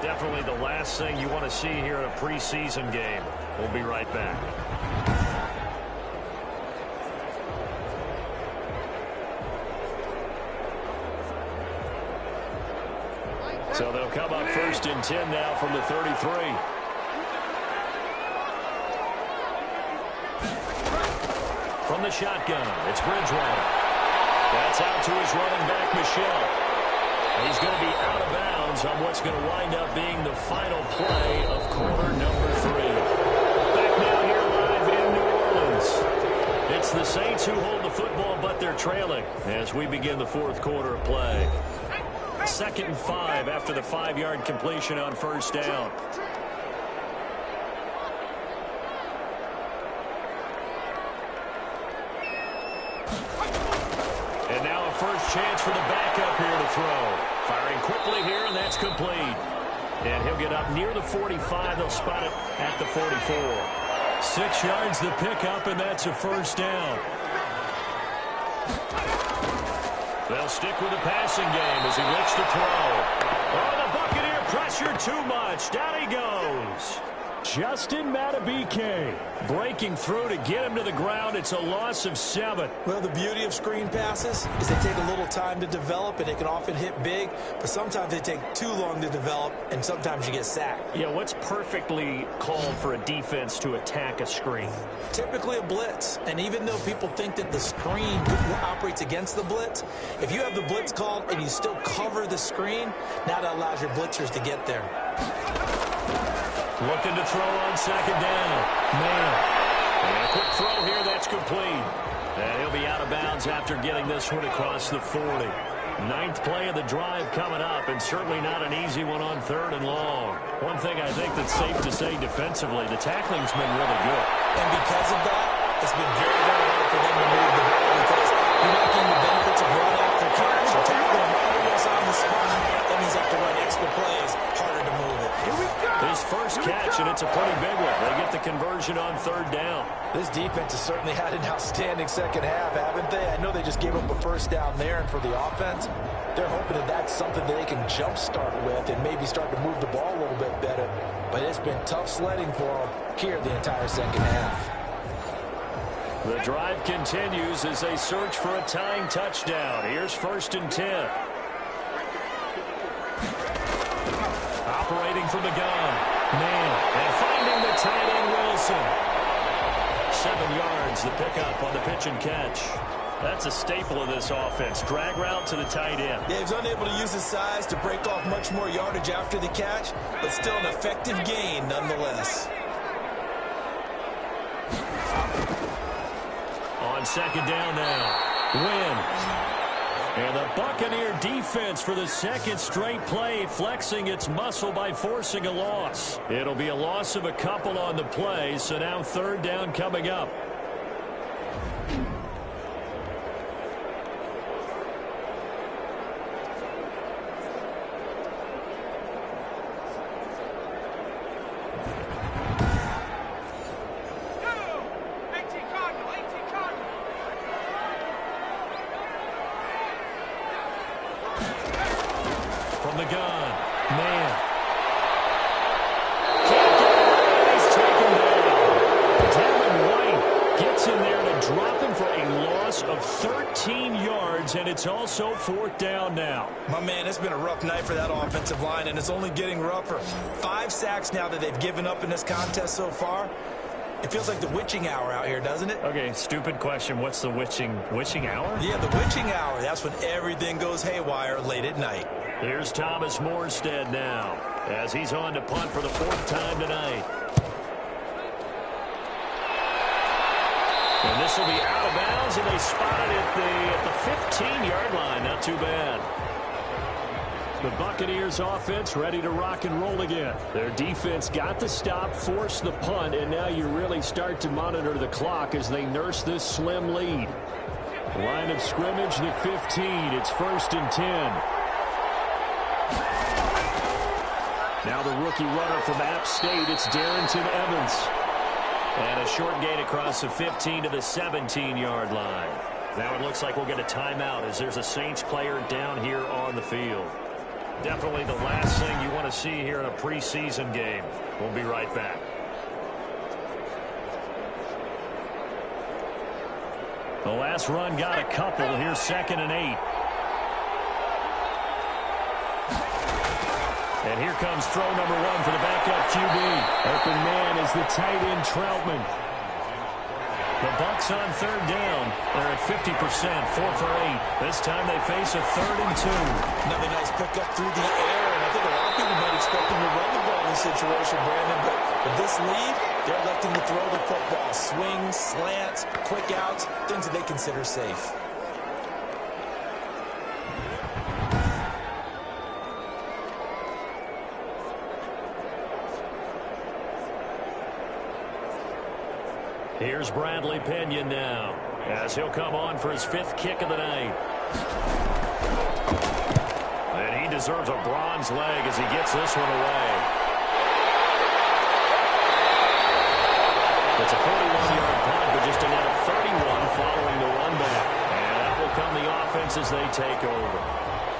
Definitely the last thing you want to see here in a preseason game. We'll be right back. So they'll come up 1st and 10 now from the 33. From the shotgun, it's Bridgewater. That's out to his running back, Michel. He's going to be out of bounds on what's going to wind up being the final play of quarter number 3. Back now here live in New Orleans. It's the Saints who hold the football, but they're trailing as we begin the 4th quarter of play. 2nd and 5 after the 5-yard completion on 1st down. And now a first chance for the backup here to throw. Firing quickly here, and that's complete. And he'll get up near the 45. They'll spot it at the 44. 6 yards the pickup, and that's a 1st down. They'll stick with the passing game as he looks to throw. Oh, the Buccaneer pressure too much. Down he goes. Justin Madubuike breaking through to get him to the ground. It's a loss of 7. Well, the beauty of screen passes is they take a little time to develop, and they can often hit big, but sometimes they take too long to develop, and sometimes you get sacked. Yeah, what's perfectly called for a defense to attack a screen? Typically a blitz, and even though people think that the screen operates against the blitz, if you have the blitz called and you still cover the screen, now that allows your blitzers to get there. Looking to throw on 2nd down. Man. And a quick throw here, that's complete. And he'll be out of bounds after getting this one across the 40. 9th play of the drive coming up, and certainly not an easy one on 3rd and long. One thing I think that's safe to say defensively, the tackling's been really good. And because of that, it's been very, very hard for them to move the ball because you're not getting the benefits of run after catch. You're tackling almost on the spot. That means you have to run extra plays, harder to move it. Here we go. His first catch, and it's a pretty big one. They get the conversion on 3rd down. This defense has certainly had an outstanding second half, haven't they? I know they just gave up a 1st down there, and for the offense, they're hoping that that's something that they can jumpstart with and maybe start to move the ball a little bit better. But it's been tough sledding for them here the entire second half. The drive continues as they search for a tying touchdown. Here's 1st and 10. Operating from the gun. Man, and finding the tight end Wilson. 7 yards, the pickup on the pitch and catch. That's a staple of this offense. Drag route to the tight end. Yeah, he's unable to use his size to break off much more yardage after the catch, but still an effective gain nonetheless. On 2nd down now. Win. And the Buccaneer defense for the 2nd straight play flexing its muscle by forcing a loss. It'll be a loss of a couple on the play, so now 3rd down coming up. From the gun. Man. Can't get away. He's taken down. Devin White gets in there to drop him for a loss of 13 yards, and it's also 4th down now. My man, it's been a rough night for that offensive line, and it's only getting rougher. 5 sacks now that they've given up in this contest so far. It feels like the witching hour out here, doesn't it? Okay, stupid question. What's the witching hour? Yeah, the witching hour. That's when everything goes haywire late at night. Here's Thomas Morstead now as he's on to punt for the 4th time tonight. And this will be out of bounds, and they spot it at the 15-yard line. Not too bad. The Buccaneers offense ready to rock and roll again. Their defense got the stop, forced the punt, and now you really start to monitor the clock as they nurse this slim lead. Line of scrimmage, the 15. It's 1st and 10. Now the rookie runner from App State, it's Darrington Evans. And a short gain across the 15 to the 17-yard line. Now it looks like we'll get a timeout as there's a Saints player down here on the field. Definitely the last thing you want to see here in a preseason game. We'll be right back. The last run got a couple. Here's 2nd and 8. And here comes throw number 1 for the backup QB. Open man is the tight end Troutman. The Bucs on 3rd down. They're at 50%, 4 for 8. This time they face a 3rd and 2. Another nice pickup through the air, and I think a lot of people might expect him to run the ball in this situation, Brandon, but with this lead, they're electing to throw the football. Swings, slants, quick outs, things that they consider safe. Here's Bradley Pinion now, as he'll come on for his 5th kick of the night. And he deserves a bronze leg as he gets this one away. It's a 41-yard punt, but just a net of 31 following the run back. And that will come the offense as they take over.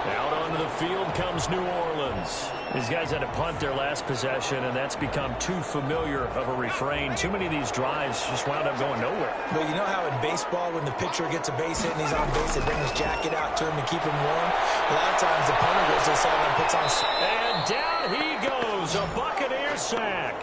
Out onto the field comes New Orleans. These guys had to punt their last possession, and that's become too familiar of a refrain. Too many of these drives just wound up going nowhere. But you know how in baseball, when the pitcher gets a base hit and he's on base, they bring his jacket out to him to keep him warm? A lot of times the punter goes to the sideline and puts on... And down he goes, a Buccaneer sack.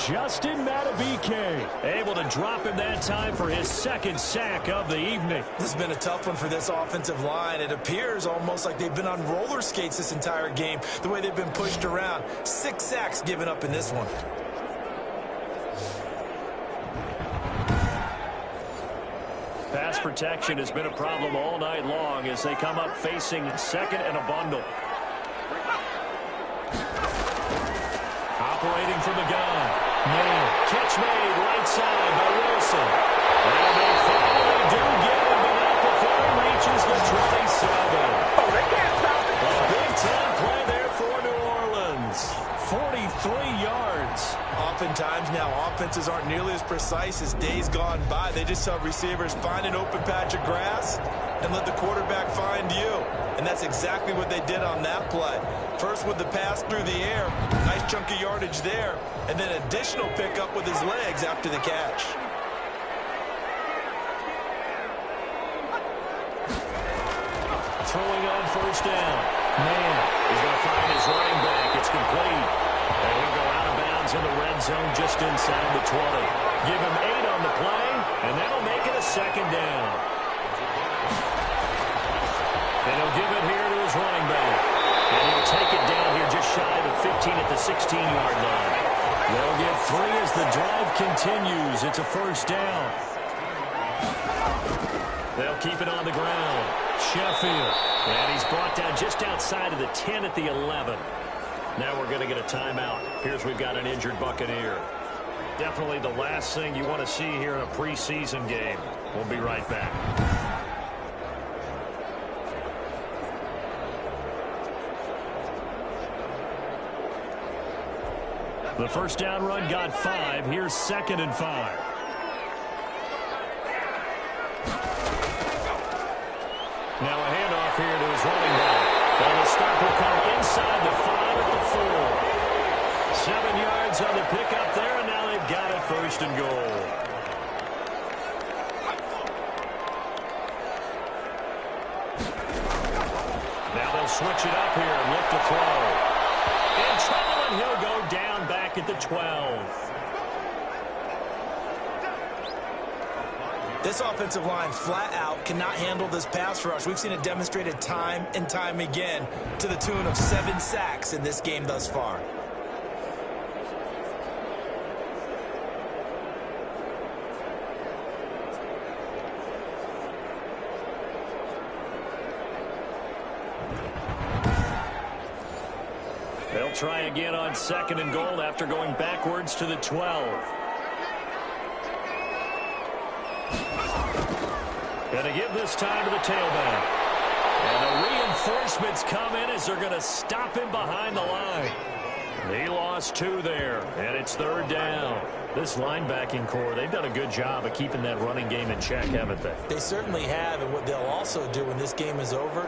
Justin Matabike able to drop him that time for his 2nd sack of the evening. This has been a tough one for this offensive line. It appears almost like they've been on roller skates this entire game, the way they've been pushed around. 6 sacks given up in this one. Pass protection has been a problem all night long as they come up facing 2nd and a bundle. Operating from the gun. Man, catch made right side by Wilson. And they finally do get him, but not before he reaches the 27. Oh, they can't stop it. A big time play there for New Orleans. 43 yards. Oftentimes now, offenses aren't nearly as precise as days gone by. They just have receivers find an open patch of grass and let the quarterback find you. And that's exactly what they did on that play. First with the pass through the air, nice chunk of yardage there, and then additional pickup with his legs after the catch. Throwing on 1st down. Man, he's going to find his running back. It's complete. And he'll go out of bounds in the red zone just inside the 20. Give him 8 on the play, and that'll make it a 2nd down. And he'll give it here to his running back. And he'll take it down here just shy of the 15 at the 16-yard line. They'll get 3 as the drive continues. It's a 1st down. They'll keep it on the ground. Sheffield. And he's brought down just outside of the 10 at the 11. Now we're going to get a timeout. Here's we've got an injured Buccaneer. Definitely the last thing you want to see here in a preseason game. We'll be right back. The 1st down run got 5. Here's 2nd and 5. Now a handoff here to his running back. And the stop will come inside the 5 at the 4. 7 yards on the pickup there, and now they've got it 1st and goal. Now they'll switch it up here and look to throw. In trouble, and he'll go down back at the 12. This offensive line flat out cannot handle this pass rush. We've seen it demonstrated time and time again to the tune of 7 sacks in this game thus far. They'll try again on 2nd and goal after going backwards to the 12. Going to give this time to the tailback. And the reinforcements come in as they're going to stop him behind the line. He lost 2 there, and it's 3rd down. This linebacking core, they've done a good job of keeping that running game in check, haven't they? They certainly have, and what they'll also do when this game is over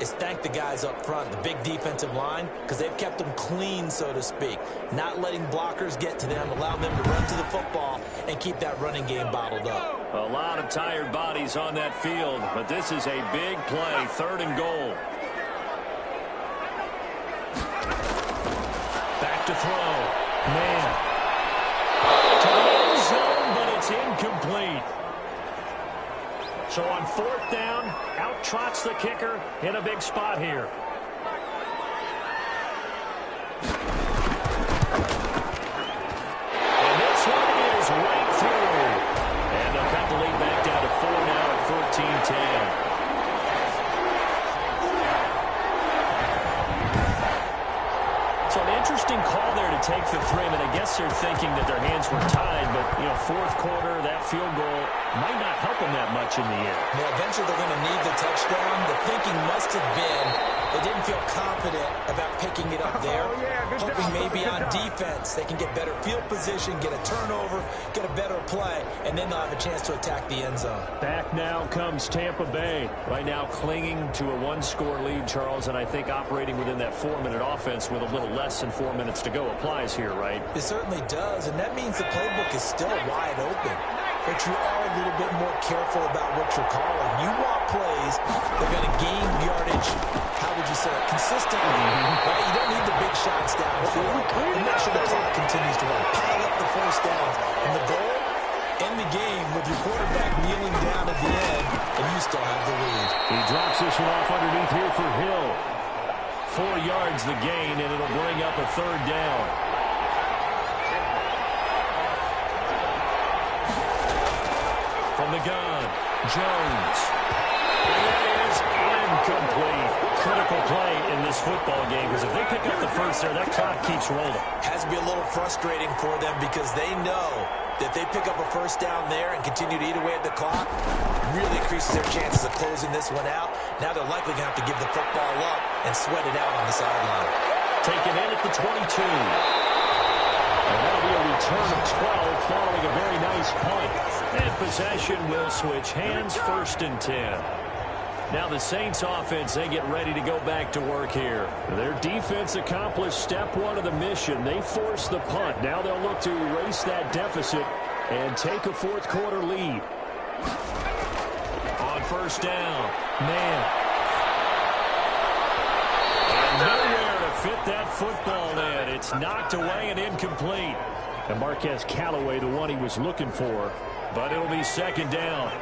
is thank the guys up front, the big defensive line, because they've kept them clean, so to speak, not letting blockers get to them, allowing them to run to the football and keep that running game bottled up. A lot of tired bodies on that field, but this is a big play, 3rd and goal. Back to throw. Man. To the end zone, but it's incomplete. So on 4th down, out trots the kicker in a big spot here. And this one is right through. And they'll cut the lead back down to 4 now at 14-10. So an interesting call there to take the 3, and I guess they're thinking that their hands were tied, but, 4th quarter, that field goal might not help them that much in the end. Well, eventually they're going to need the touchdown. The thinking must have been they didn't feel confident about picking it up there, hoping maybe on defense they can get better field position, get a turnover, get a better play, and then they'll have a chance to attack the end zone. Back now comes Tampa Bay. Right now clinging to a 1-score lead, Charles, and I think operating within that 4-minute offense with a little less than 4 minutes to go applies here, right? It certainly does, and that means the playbook is still wide open. But you are a little bit more careful about what you're calling. You want plays that are going to gain yardage, how would you say it, consistently. Right? You don't need the big shots downfield. And make sure the clock continues to run. Pile up the first downs. And the goal, end the game with your quarterback kneeling down at the end, and you still have the lead. He drops this one off underneath here for Hill. 4 yards the gain, and it'll bring up a 3rd down. From the gun, Jones. And that is incomplete. Critical play in this football game, because if they pick up the first there, that clock keeps rolling. Has to be a little frustrating for them because they know that if they pick up a first down there and continue to eat away at the clock, really increases their chances of closing this one out. Now they're likely going to have to give the football up and sweat it out on the sideline. Taken in at the 22. And that'll be a return of 12 following a very nice punt. And possession will switch hands, 1st and 10. Now the Saints offense, they get ready to go back to work here. Their defense accomplished step 1 of the mission. They forced the punt. Now they'll look to erase that deficit and take a 4th quarter lead. On 1st down, man. And nowhere to fit that football in. It's knocked away and incomplete. And Marquez Callaway, the one he was looking for. But it'll be 2nd down.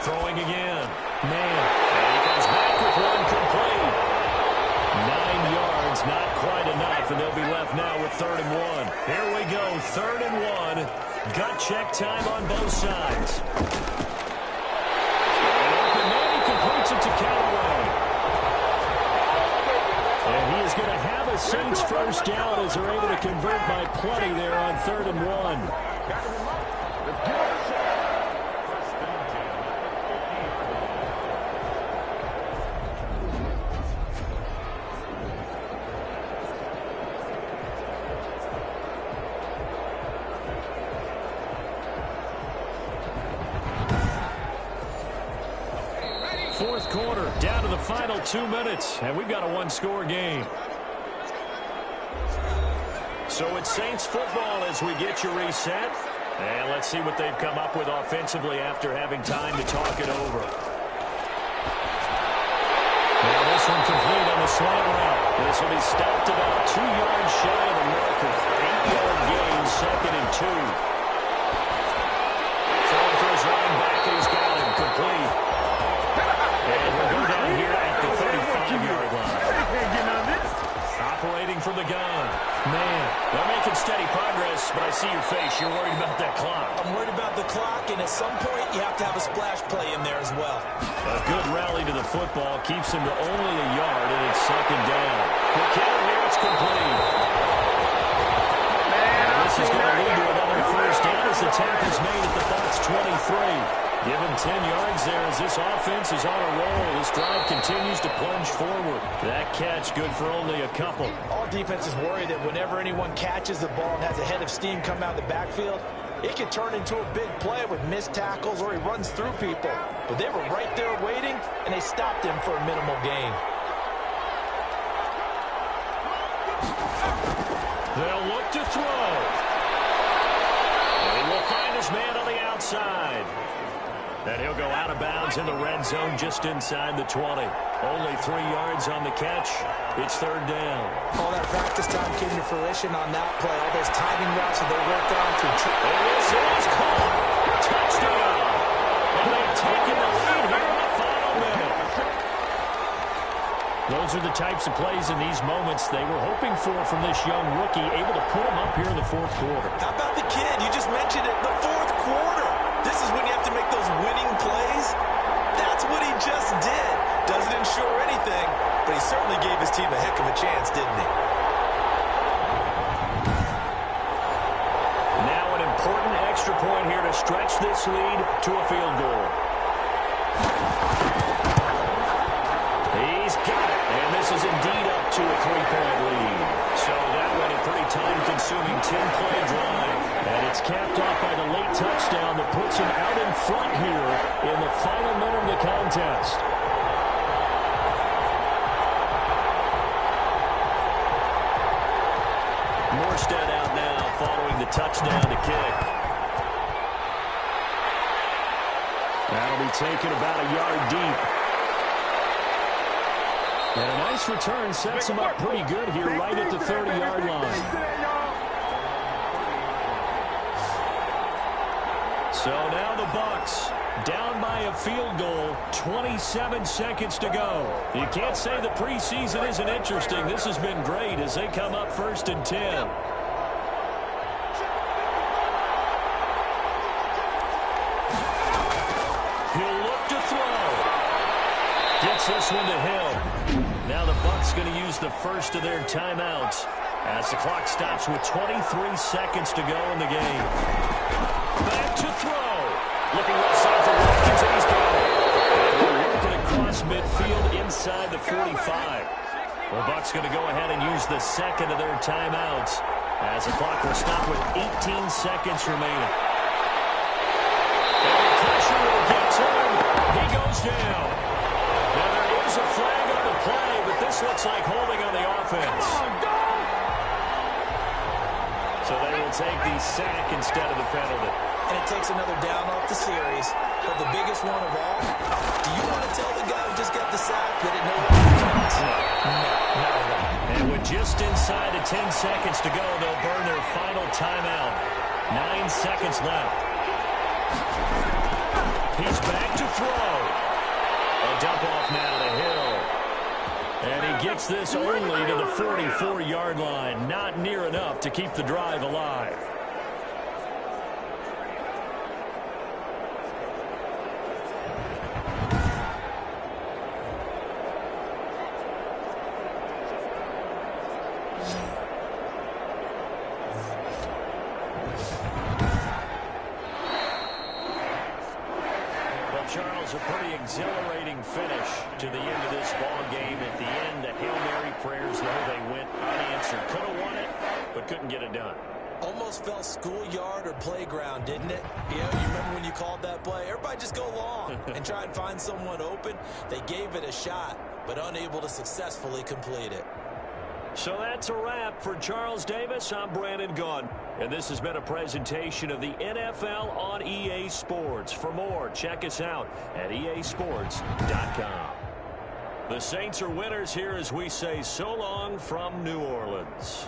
Throwing again. Man. And he comes back with one complete. 9 yards, not quite enough, and they'll be left now with 3rd and 1. Here we go, 3rd and 1. Gut check time on both sides. And then he completes it to Callaway. And he is going to have a Saints first down as they're able to convert by plenty there on 3rd and 1. Fourth quarter, down to the final 2 minutes, and we've got a 1-score game. So it's Saints football as we get you reset. And let's see what they've come up with offensively after having time to talk it over. Now this one complete on the slant route. This will be stopped about 2 yards shy of the marker. 8-yard gain, 2nd and 2. Throwing for his running back, he's got him complete. And we'll go down here at the 35-yard line. Operating from the gun. Man, they're making steady progress, but I see your face. You're worried about that clock. I'm worried about the clock, and at some point, you have to have a splash play in there as well. A good rally to the football keeps him to only a yard, and it's 2nd down. The carry here, it's complete. And this is going to lead to another first down as the tackle's made at the box 23. Given 10 yards there as this offense is on a roll. This drive continues to plunge forward. That catch good for only a couple. All defenses worry that whenever anyone catches the ball and has a head of steam come out of the backfield, it can turn into a big play with missed tackles or he runs through people. But they were right there waiting, and they stopped him for a minimal gain. They'll look to throw. He will find his man on the outside. And he'll go out of bounds in the red zone just inside the 20. Only 3 yards on the catch. It's third down. All that practice time came to fruition on that play. All those timing routes that they worked on through. And this is caught. Touchdown. And they've taken the lead here in the final minute. Those are the types of plays in these moments they were hoping for from this young rookie, able to put him up here in the fourth quarter. How about the kid? You just mentioned it, the fourth quarter. This is when you have to make those winning plays. That's what he just did. Doesn't ensure anything, but he certainly gave his team a heck of a chance, didn't he? Now an important extra point here to stretch this lead to a field goal. He's got it, and this is indeed up to a 3-point lead. So that went a pretty time-consuming 10-play drive. And it's capped off by the late touchdown that puts him out in front here in the final minute of the contest. Morstead out now following the touchdown to kick. That'll be taken about a yard deep. And a nice return sets him up pretty good here right at the 30-yard line. So now the Bucs down by a field goal, 27 seconds to go. You can't say the preseason isn't interesting. This has been great as they come up 1st and 10. He'll look to throw. Gets this one to Hill. Now the Bucs going to use the first of their timeouts as the clock stops with 23 seconds to go in the game. Back to throw. Looking left side for Watkins, and he's got it. They're working across midfield inside the 45. The Bucs going to go ahead and use the second of their timeouts as the clock will stop with 18 seconds remaining. And the pressure will get to him. He goes down. Now there is a flag on the play, but this looks like holding on the offense. So they will take the sack instead of the penalty. And it takes another down off the series. But the biggest one of all, do you want to tell the guy who just got the sack that it no longer counts? No, not at all. And with just inside of 10 seconds to go, they'll burn their final timeout. 9 seconds left. He's back to throw. A dump off now to Hill. And he gets this only to the 44-yard line. Not near enough to keep the drive alive. Charles, a pretty exhilarating finish to the end of this ball game. At the end, the Hail Mary prayers, though, they went unanswered. Could have won it, but couldn't get it done. Almost felt schoolyard or playground, didn't it? Yeah, you remember when you called that play? Everybody just go long and try and find someone open. They gave it a shot, but unable to successfully complete it. So that's a wrap for Charles Davis. I'm Brandon Gunn. And this has been a presentation of the NFL on EA Sports. For more, check us out at easports.com. The Saints are winners here as we say so long from New Orleans.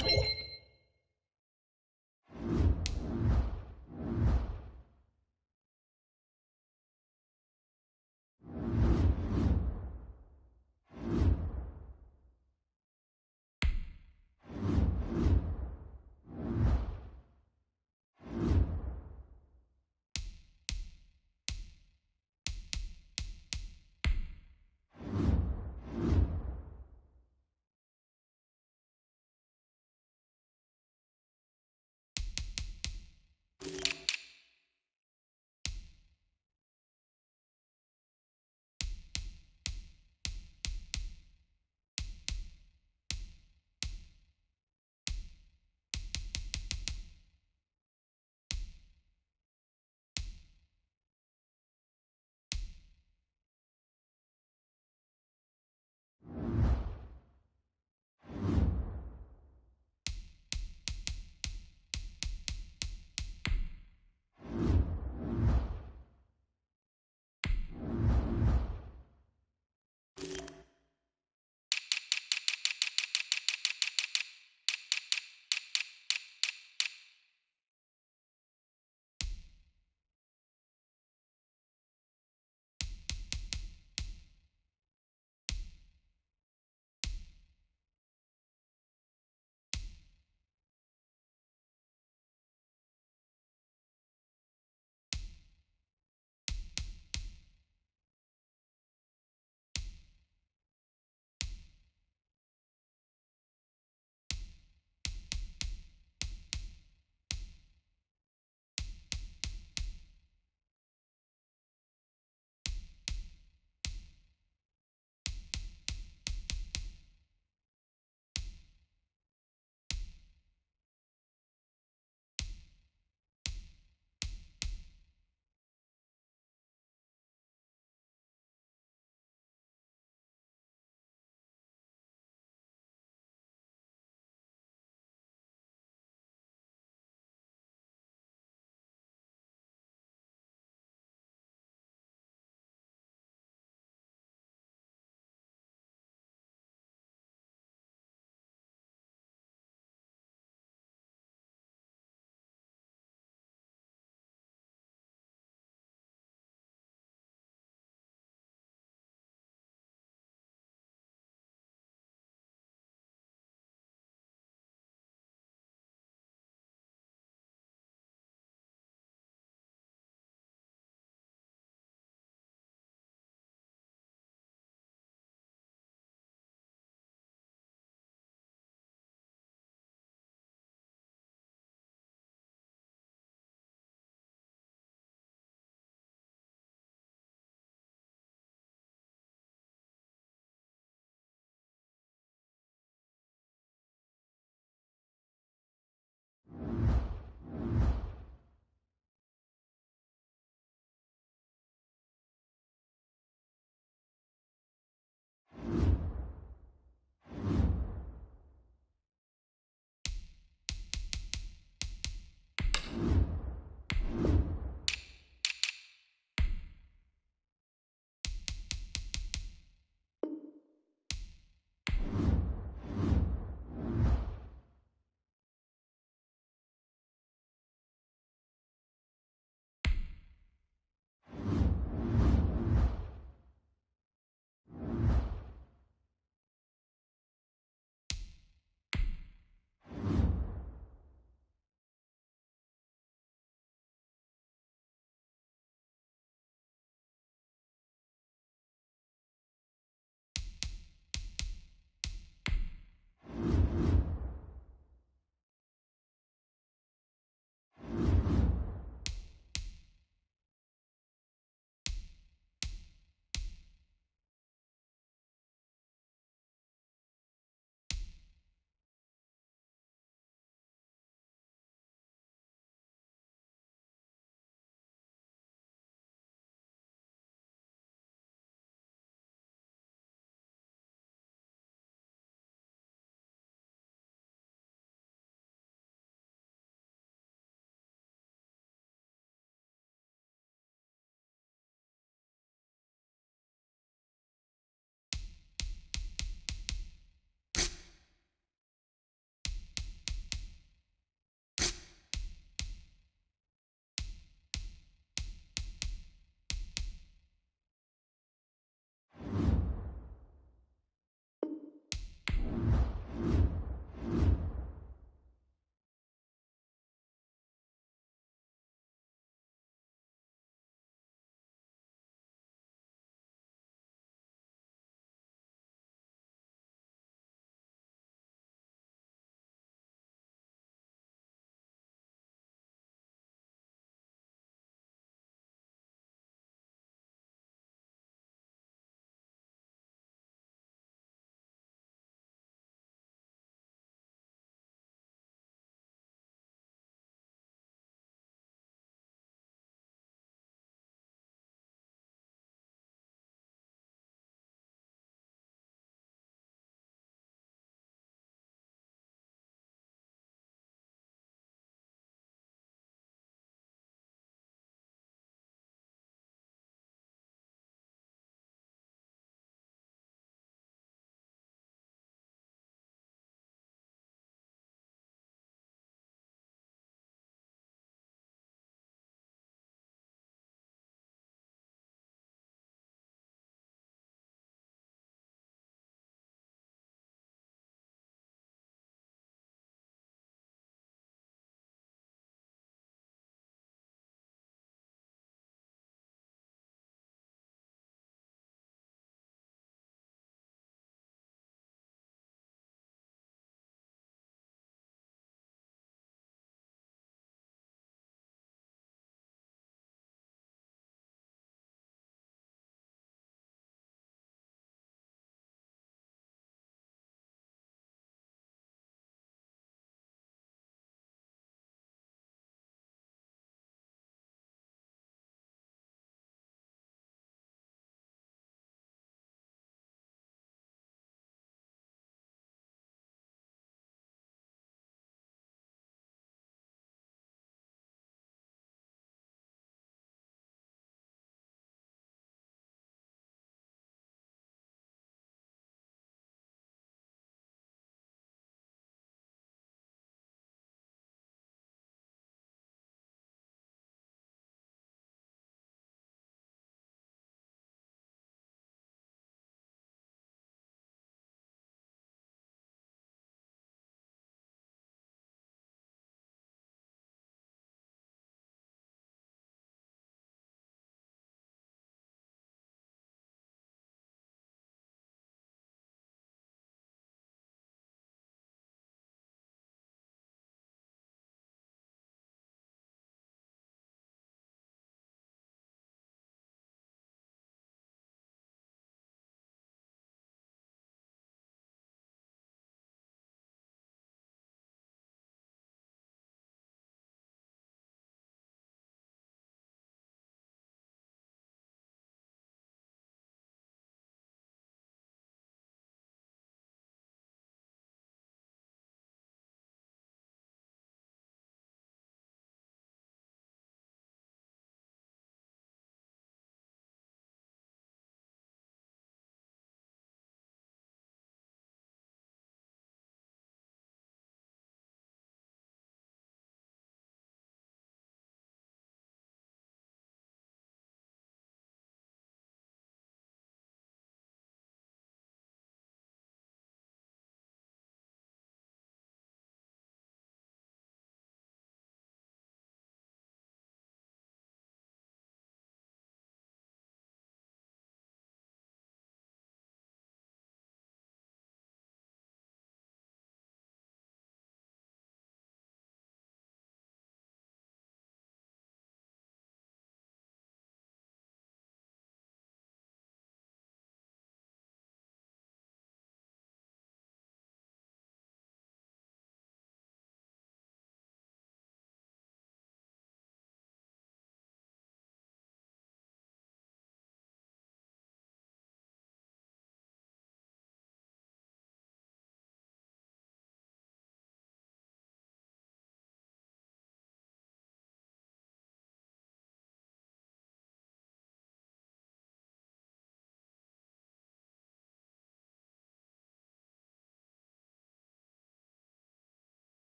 Bye.